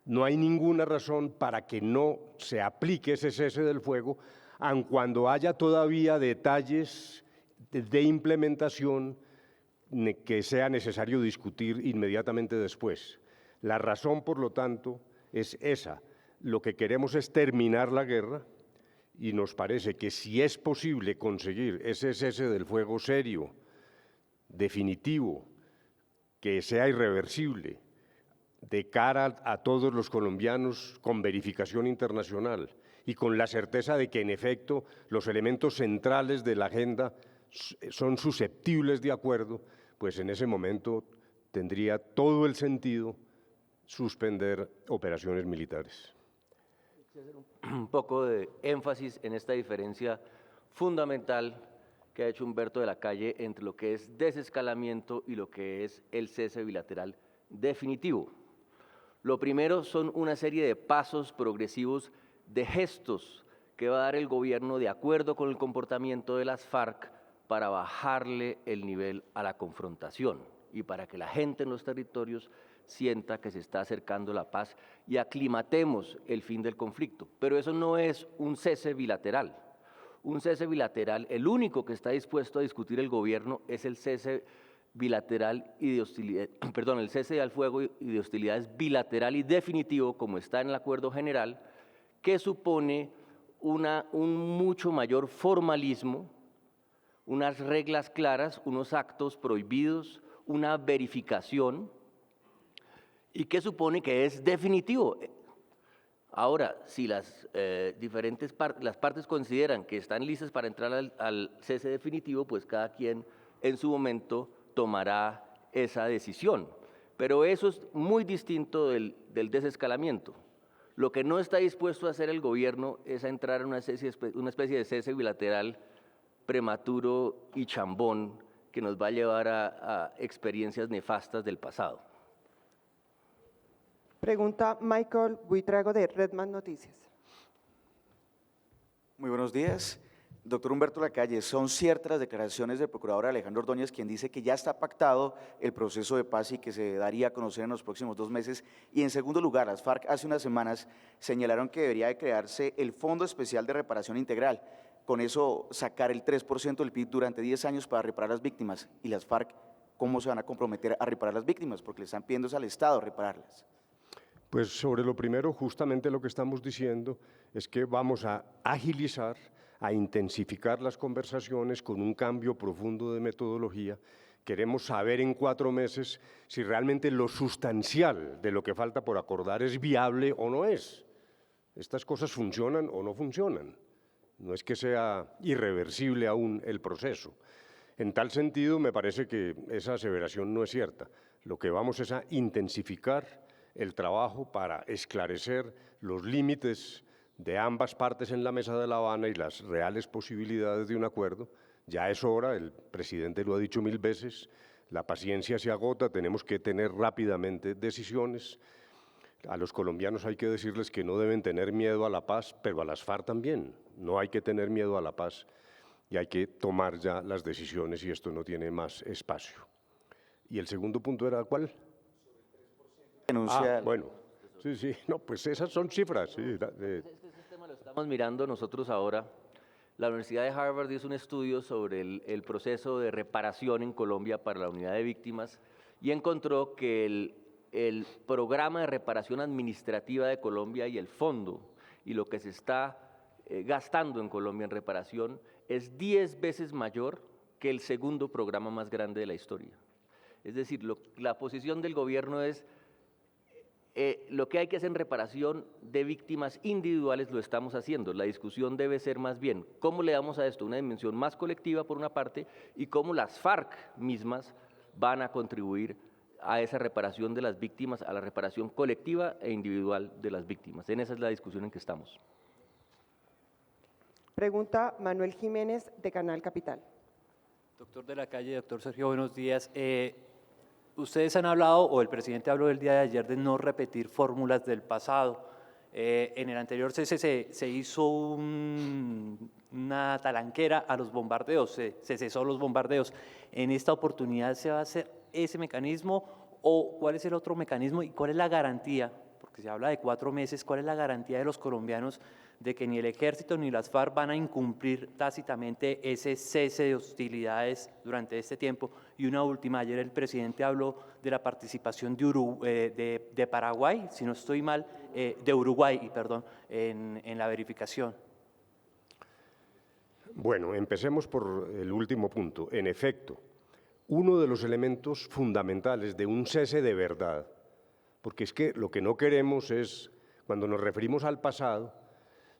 no hay ninguna razón para que no se aplique ese cese del fuego, aun cuando haya todavía detalles de implementación que sea necesario discutir inmediatamente después. La razón, por lo tanto, es esa. Lo que queremos es terminar la guerra y nos parece que si es posible conseguir ese cese del fuego serio, definitivo, que sea irreversible, de cara a todos los colombianos con verificación internacional y con la certeza de que en efecto los elementos centrales de la agenda son susceptibles de acuerdo, pues en ese momento tendría todo el sentido suspender operaciones militares.
Quisiera hacer un poco de énfasis en esta diferencia fundamental que ha hecho Humberto de la Calle entre lo que es desescalamiento y lo que es el cese bilateral definitivo. Lo primero son una serie de pasos progresivos, de gestos que va a dar el gobierno de acuerdo con el comportamiento de las FARC para bajarle el nivel a la confrontación y para que la gente en los territorios sienta que se está acercando la paz y aclimatemos el fin del conflicto. Pero eso no es un cese bilateral. Un cese bilateral, el único que está dispuesto a discutir el gobierno es el cese bilateral y de hostilidad, perdón, el cese al fuego y de hostilidades bilateral y definitivo, como está en el acuerdo general, que supone un mucho mayor formalismo, unas reglas claras, unos actos prohibidos, una verificación y que supone que es definitivo. Ahora, si las las partes consideran que están listas para entrar al cese definitivo, pues cada quien en su momento tomará esa decisión. Pero eso es muy distinto del desescalamiento. Lo que no está dispuesto a hacer el gobierno es a entrar en una especie de cese bilateral prematuro y chambón que nos va a llevar a experiencias nefastas del pasado.
Pregunta Michael Buitrago de Redman Noticias.
Muy buenos días. Doctor Humberto Lacalle, son ciertas las declaraciones del procurador Alejandro Ordóñez, quien dice que ya está pactado el proceso de paz y que se daría a conocer en los próximos 2 meses. Y en segundo lugar, las FARC hace unas semanas señalaron que debería de crearse el Fondo Especial de Reparación Integral. Con eso sacar el 3% del PIB durante 10 años para reparar las víctimas. Y las FARC, ¿cómo se van a comprometer a reparar las víctimas? Porque le están pidiendo al Estado repararlas.
Pues sobre lo primero, justamente lo que estamos diciendo es que vamos a agilizar, a intensificar las conversaciones con un cambio profundo de metodología. Queremos saber en 4 meses si realmente lo sustancial de lo que falta por acordar es viable o no es. Estas cosas funcionan o no funcionan. No es que sea irreversible aún el proceso. En tal sentido, me parece que esa aseveración no es cierta. Lo que vamos es a intensificar el trabajo para esclarecer los límites de ambas partes en la mesa de La Habana y las reales posibilidades de un acuerdo. Ya es hora, el presidente lo ha dicho 1000 veces, la paciencia se agota, tenemos que tener rápidamente decisiones. A los colombianos hay que decirles que no deben tener miedo a la paz, pero a las FARC también. No hay que tener miedo a la paz y hay que tomar ya las decisiones y esto no tiene más espacio. ¿Y el segundo punto era cuál? Bueno, sí, no, pues esas son cifras. Sí,
Este tema lo estamos mirando nosotros ahora. La Universidad de Harvard hizo un estudio sobre el proceso de reparación en Colombia para la unidad de víctimas y encontró que el programa de reparación administrativa de Colombia y el fondo y lo que se está gastando en Colombia en reparación es 10 veces mayor que el segundo programa más grande de la historia. Es decir, la posición del gobierno es lo que hay que hacer en reparación de víctimas individuales lo estamos haciendo. La discusión debe ser más bien cómo le damos a esto una dimensión más colectiva por una parte y cómo las FARC mismas van a contribuir a esa reparación de las víctimas, a la reparación colectiva e individual de las víctimas. En esa es la discusión en que estamos.
Pregunta Manuel Jiménez de Canal Capital.
Doctor de la Calle, doctor Sergio, buenos días. Ustedes han hablado, o el presidente habló el día de ayer, de no repetir fórmulas del pasado. En el anterior cese se hizo una talanquera a los bombardeos, se cesó los bombardeos. ¿En esta oportunidad se va a hacer ese mecanismo o cuál es el otro mecanismo y cuál es la garantía? Porque se habla de 4 meses, ¿cuál es la garantía de los colombianos de que ni el ejército ni las FARC van a incumplir tácitamente ese cese de hostilidades durante este tiempo? Y una última, ayer el presidente habló de la participación de Paraguay, si no estoy mal, de Uruguay, perdón, en la verificación.
Bueno, empecemos por el último punto. En efecto, uno de los elementos fundamentales de un cese de verdad, porque es que lo que no queremos es, cuando nos referimos al pasado,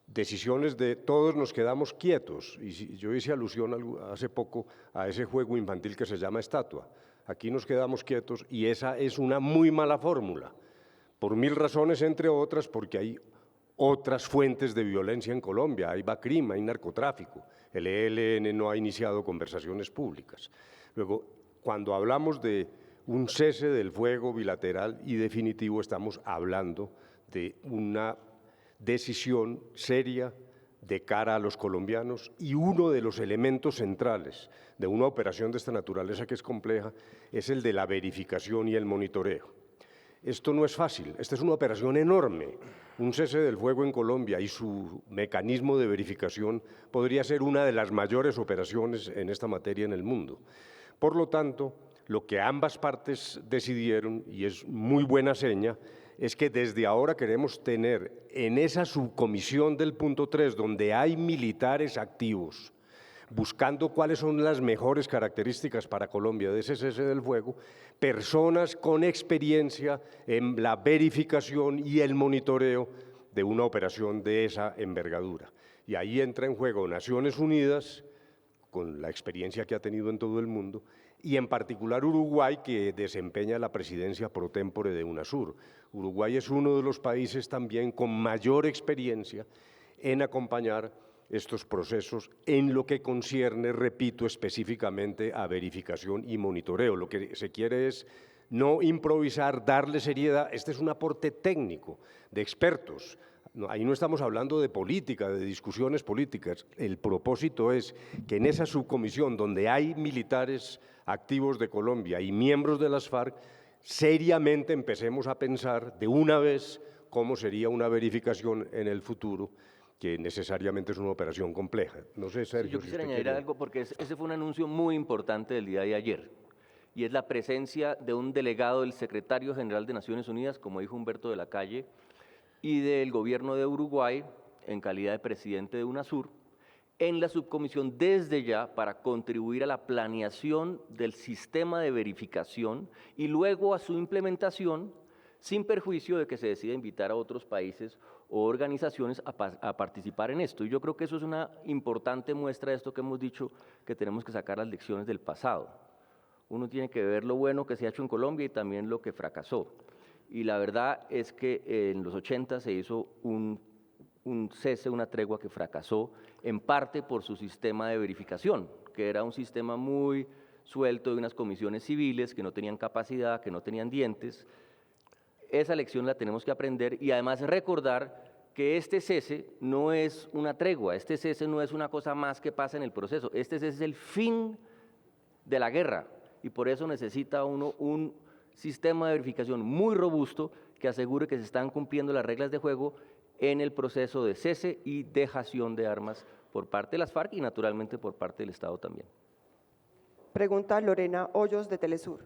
decisiones de todos nos quedamos quietos. Y yo hice alusión hace poco a ese juego infantil que se llama estatua. Aquí nos quedamos quietos y esa es una muy mala fórmula, por 1000 razones, entre otras, porque hay otras fuentes de violencia en Colombia. Hay BACRIM, hay narcotráfico. El ELN no ha iniciado conversaciones públicas. Luego, cuando hablamos de un cese del fuego bilateral y definitivo, estamos hablando de una decisión seria de cara a los colombianos y uno de los elementos centrales de una operación de esta naturaleza que es compleja es el de la verificación y el monitoreo. Esto no es fácil, esta es una operación enorme. Un cese del fuego en Colombia y su mecanismo de verificación podría ser una de las mayores operaciones en esta materia en el mundo. Por lo tanto, lo que ambas partes decidieron, y es muy buena seña, es que desde ahora queremos tener en esa subcomisión del punto 3, donde hay militares activos, buscando cuáles son las mejores características para Colombia de ese cese del fuego, personas con experiencia en la verificación y el monitoreo de una operación de esa envergadura. Y ahí entra en juego Naciones Unidas, con la experiencia que ha tenido en todo el mundo, y en particular Uruguay, que desempeña la presidencia pro tempore de UNASUR. Uruguay es uno de los países también con mayor experiencia en acompañar estos procesos en lo que concierne, repito, específicamente a verificación y monitoreo. Lo que se quiere es no improvisar, darle seriedad. Este es un aporte técnico de expertos. Ahí no estamos hablando de política, de discusiones políticas. El propósito es que en esa subcomisión donde hay militares activos de Colombia y miembros de las FARC, seriamente empecemos a pensar de una vez cómo sería una verificación en el futuro, que necesariamente es una operación compleja. No sé, Sergio.
Yo quisiera añadir algo, porque ese fue un anuncio muy importante del día de ayer, y es la presencia de un delegado del secretario general de Naciones Unidas, como dijo Humberto de la Calle, y del gobierno de Uruguay, en calidad de presidente de UNASUR, en la subcomisión desde ya para contribuir a la planeación del sistema de verificación y luego a su implementación, sin perjuicio de que se decida invitar a otros países o organizaciones a participar en esto. Y yo creo que eso es una importante muestra de esto que hemos dicho, que tenemos que sacar las lecciones del pasado. Uno tiene que ver lo bueno que se ha hecho en Colombia y también lo que fracasó. Y la verdad es que en los 80 se hizo un cese, una tregua que fracasó, en parte por su sistema de verificación, que era un sistema muy suelto de unas comisiones civiles que no tenían capacidad, que no tenían dientes. Esa lección la tenemos que aprender y además recordar que este cese no es una tregua, este cese no es una cosa más que pasa en el proceso, este cese es el fin de la guerra y por eso necesita uno un sistema de verificación muy robusto que asegure que se están cumpliendo las reglas de juego en el proceso de cese y dejación de armas por parte de las FARC y naturalmente por parte del Estado también.
Pregunta Lorena Hoyos de Telesur.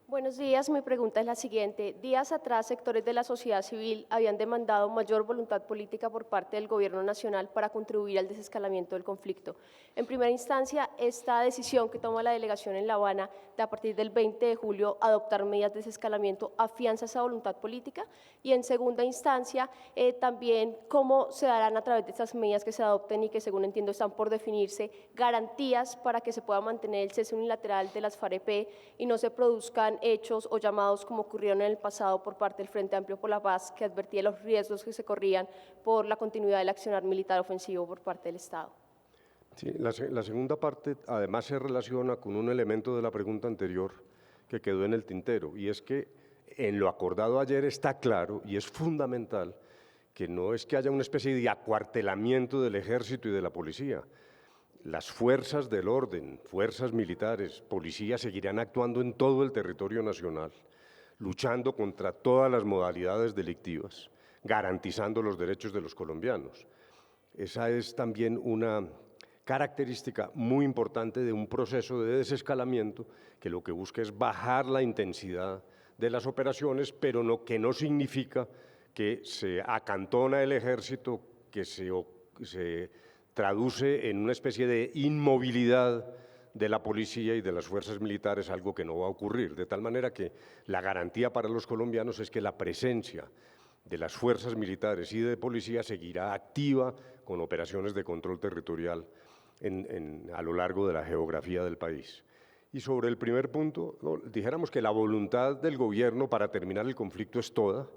Buenos días, mi pregunta es la siguiente. Días atrás, sectores de la sociedad civil habían demandado mayor voluntad política por parte del Gobierno Nacional para contribuir al desescalamiento del conflicto. En primera instancia, esta decisión que toma la delegación en La Habana de a partir del 20 de julio adoptar medidas de desescalamiento afianza esa voluntad política y en segunda instancia también cómo se darán a través de estas medidas que se adopten y que según entiendo están por definirse garantías para que se pueda mantener el cese unilateral de las FARC-EP y no se produzcan hechos o llamados como ocurrieron en el pasado por parte del Frente Amplio por la Paz, que advertía los riesgos que se corrían por la continuidad del accionar militar ofensivo por parte del Estado.
Sí, la segunda parte además se relaciona con un elemento de la pregunta anterior que quedó en el tintero, y es que en lo acordado ayer está claro y es fundamental que no es que haya una especie de acuartelamiento del ejército y de la policía. Las fuerzas del orden, fuerzas militares, policías seguirán actuando en todo el territorio nacional, luchando contra todas las modalidades delictivas, garantizando los derechos de los colombianos. Esa es también una característica muy importante de un proceso de desescalamiento que lo que busca es bajar la intensidad de las operaciones, pero que no significa que se acantona el ejército, que se traduce en una especie de inmovilidad de la policía y de las fuerzas militares, algo que no va a ocurrir. De tal manera que la garantía para los colombianos es que la presencia de las fuerzas militares y de policía seguirá activa con operaciones de control territorial a lo largo de la geografía del país. Y sobre el primer punto, dijéramos que la voluntad del gobierno para terminar el conflicto es toda.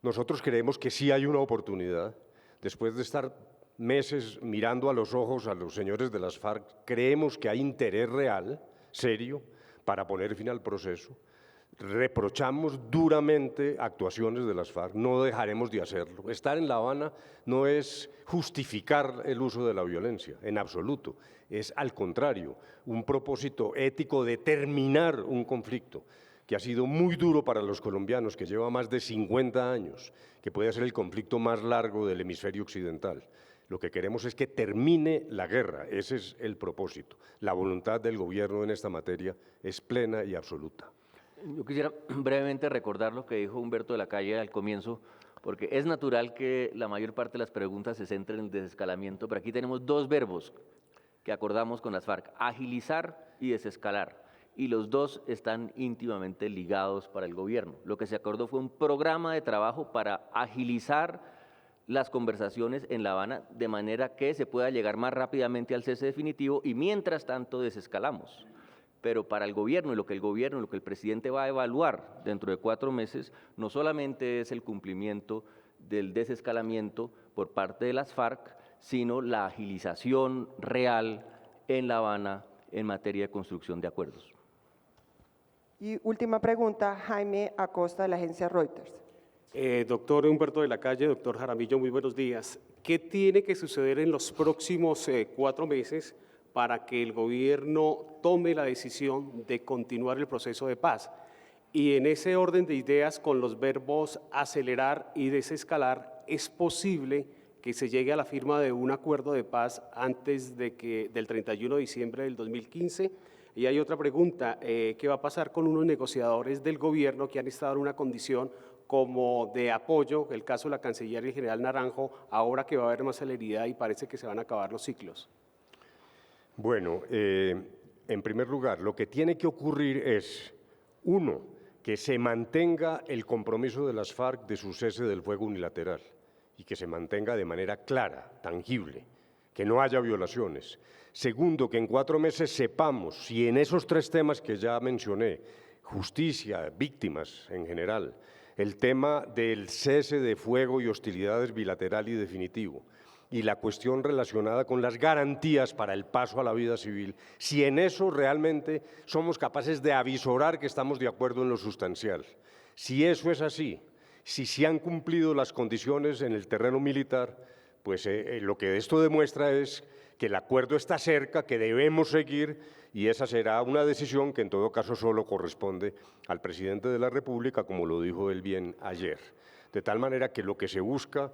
Nosotros creemos que sí hay una oportunidad, después de estar meses mirando a los ojos a los señores de las FARC, creemos que hay interés real, serio, para poner fin al proceso. Reprochamos duramente actuaciones de las FARC, no dejaremos de hacerlo. Estar en La Habana no es justificar el uso de la violencia, en absoluto. Es, al contrario, un propósito ético de terminar un conflicto que ha sido muy duro para los colombianos, que lleva más de 50 años, que puede ser el conflicto más largo del hemisferio occidental. Lo que queremos es que termine la guerra, ese es el propósito. La voluntad del gobierno en esta materia es plena y absoluta.
Yo quisiera brevemente recordar lo que dijo Humberto de la Calle al comienzo, porque es natural que la mayor parte de las preguntas se centren en el desescalamiento, pero aquí tenemos dos verbos que acordamos con las FARC, agilizar y desescalar, y los dos están íntimamente ligados para el gobierno. Lo que se acordó fue un programa de trabajo para agilizar las conversaciones en La Habana de manera que se pueda llegar más rápidamente al cese definitivo y mientras tanto desescalamos. Pero para el gobierno y lo que el presidente va a evaluar dentro de 4 meses, no solamente es el cumplimiento del desescalamiento por parte de las FARC, sino la agilización real en La Habana en materia de construcción de acuerdos.
Y última pregunta, Jaime Acosta, de la agencia Reuters.
Doctor Humberto de la Calle, doctor Jaramillo, muy buenos días. ¿Qué tiene que suceder en los próximos 4 meses para que el gobierno tome la decisión de continuar el proceso de paz? Y en ese orden de ideas, con los verbos acelerar y desescalar, ¿es posible que se llegue a la firma de un acuerdo de paz antes del 31 de diciembre del 2015? Y hay otra pregunta, ¿qué va a pasar con unos negociadores del gobierno que han estado en una condición como de apoyo, el caso de la canciller y el general Naranjo, ahora que va a haber más celeridad y parece que se van a acabar los ciclos?
Bueno, en primer lugar, lo que tiene que ocurrir es, 1, que se mantenga el compromiso de las FARC de su cese del fuego unilateral y que se mantenga de manera clara, tangible, que no haya violaciones. Segundo, que en 4 meses sepamos si en esos 3 temas que ya mencioné, justicia, víctimas en general, el tema del cese de fuego y hostilidades bilateral y definitivo, y la cuestión relacionada con las garantías para el paso a la vida civil, si en eso realmente somos capaces de avisorar que estamos de acuerdo en lo sustancial. Si eso es así, si se han cumplido las condiciones en el terreno militar, pues lo que esto demuestra es que el acuerdo está cerca, que debemos seguir, y esa será una decisión que en todo caso solo corresponde al presidente de la República, como lo dijo él bien ayer. De tal manera que lo que se busca,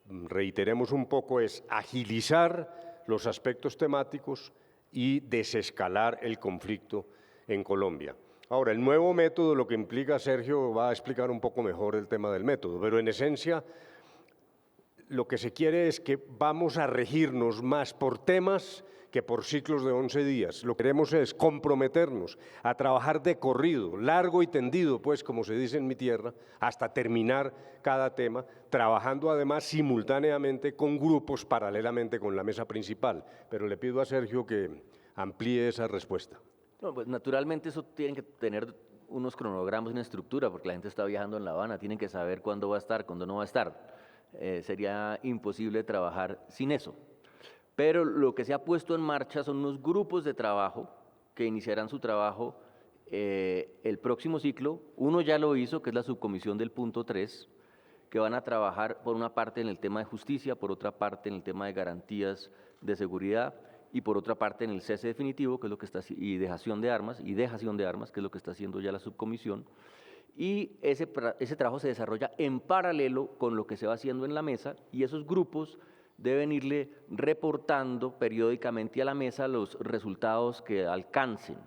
reiteremos un poco, es agilizar los aspectos temáticos y desescalar el conflicto en Colombia. Ahora, el nuevo método, lo que implica, Sergio va a explicar un poco mejor el tema del método, pero en esencia lo que se quiere es que vamos a regirnos más por temas que por ciclos de 11 días. Lo que queremos es comprometernos a trabajar de corrido, largo y tendido, pues, como se dice en mi tierra, hasta terminar cada tema, trabajando además simultáneamente con grupos paralelamente con la mesa principal. Pero le pido a Sergio que amplíe esa respuesta.
No, pues naturalmente eso tiene que tener unos cronogramas y una estructura, porque la gente está viajando en La Habana, tienen que saber cuándo va a estar, cuándo no va a estar. Sería imposible trabajar sin eso. Pero lo que se ha puesto en marcha son unos grupos de trabajo que iniciarán su trabajo el próximo ciclo. Uno ya lo hizo, que es la subcomisión del punto 3, que van a trabajar por una parte en el tema de justicia, por otra parte en el tema de garantías de seguridad y por otra parte en el cese definitivo, que es lo que está, y dejación de armas, que es lo que está haciendo ya la subcomisión. Y ese trabajo se desarrolla en paralelo con lo que se va haciendo en la mesa, y esos grupos deben irle reportando periódicamente a la mesa los resultados que alcancen,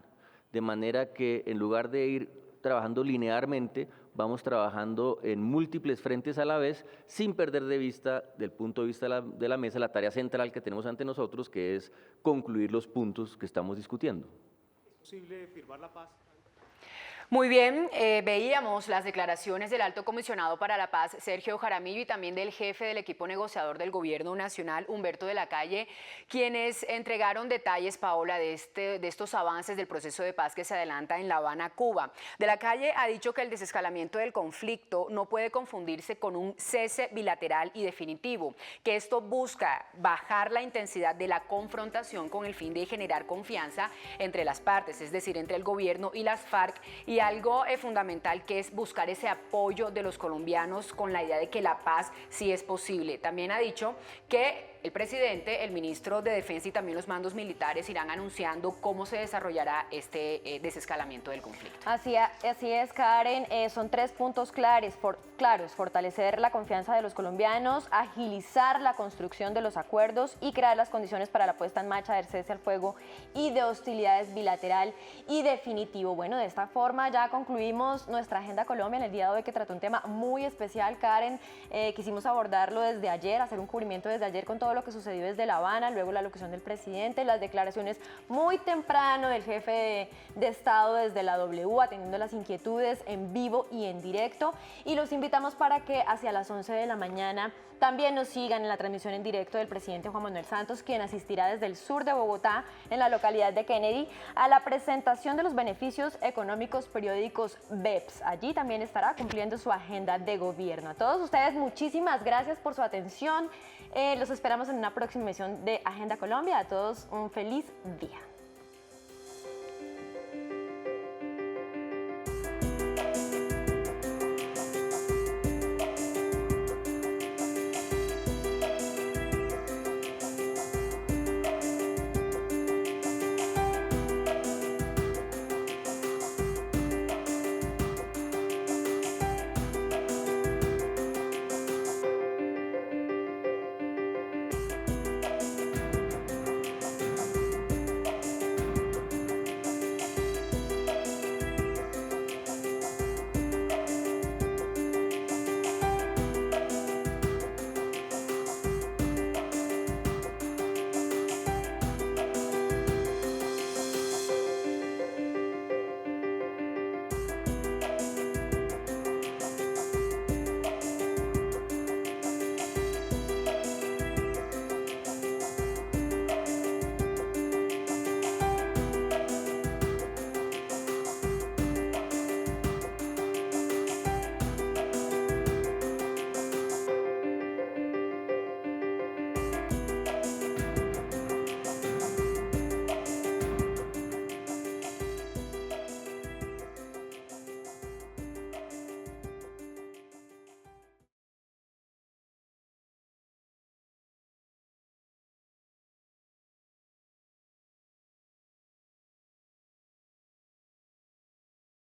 de manera que en lugar de ir trabajando linealmente, vamos trabajando en múltiples frentes a la vez, sin perder de vista, del punto de vista de la mesa, la tarea central que tenemos ante nosotros, que es concluir los puntos que estamos discutiendo.
¿Es posible firmar la paz?
Muy bien, veíamos las declaraciones del Alto Comisionado para la Paz, Sergio Jaramillo, y también del jefe del equipo negociador del Gobierno Nacional, Humberto de la Calle, quienes entregaron detalles, Paola, de estos avances del proceso de paz que se adelanta en La Habana, Cuba. De la Calle ha dicho que el desescalamiento del conflicto no puede confundirse con un cese bilateral y definitivo, que esto busca bajar la intensidad de la confrontación con el fin de generar confianza entre las partes, es decir, entre el gobierno y las FARC, y algo fundamental, que es buscar ese apoyo de los colombianos con la idea de que la paz sí es posible. También ha dicho que el presidente, el ministro de Defensa y también los mandos militares irán anunciando cómo se desarrollará este desescalamiento del conflicto.
Así es, Karen. Son 3 puntos claros: fortalecer la confianza de los colombianos, agilizar la construcción de los acuerdos y crear las condiciones para la puesta en marcha del cese al fuego y de hostilidades bilateral y definitivo. Bueno, de esta forma ya concluimos nuestra Agenda Colombia en el día de hoy, que trató un tema muy especial, Karen. Quisimos abordarlo desde ayer, hacer un cubrimiento desde ayer con todo todo lo que sucedió desde La Habana, luego la locución del presidente, las declaraciones muy temprano del jefe de Estado desde la W, atendiendo las inquietudes en vivo y en directo. Y los invitamos para que hacia las 11 de la mañana también nos sigan en la transmisión en directo del presidente Juan Manuel Santos, quien asistirá desde el sur de Bogotá, en la localidad de Kennedy, a la presentación de los beneficios económicos periódicos BEPS. Allí también estará cumpliendo su agenda de gobierno. A todos ustedes, muchísimas gracias por su atención. Los esperamos en una próxima emisión de Agenda Colombia. A todos un feliz día.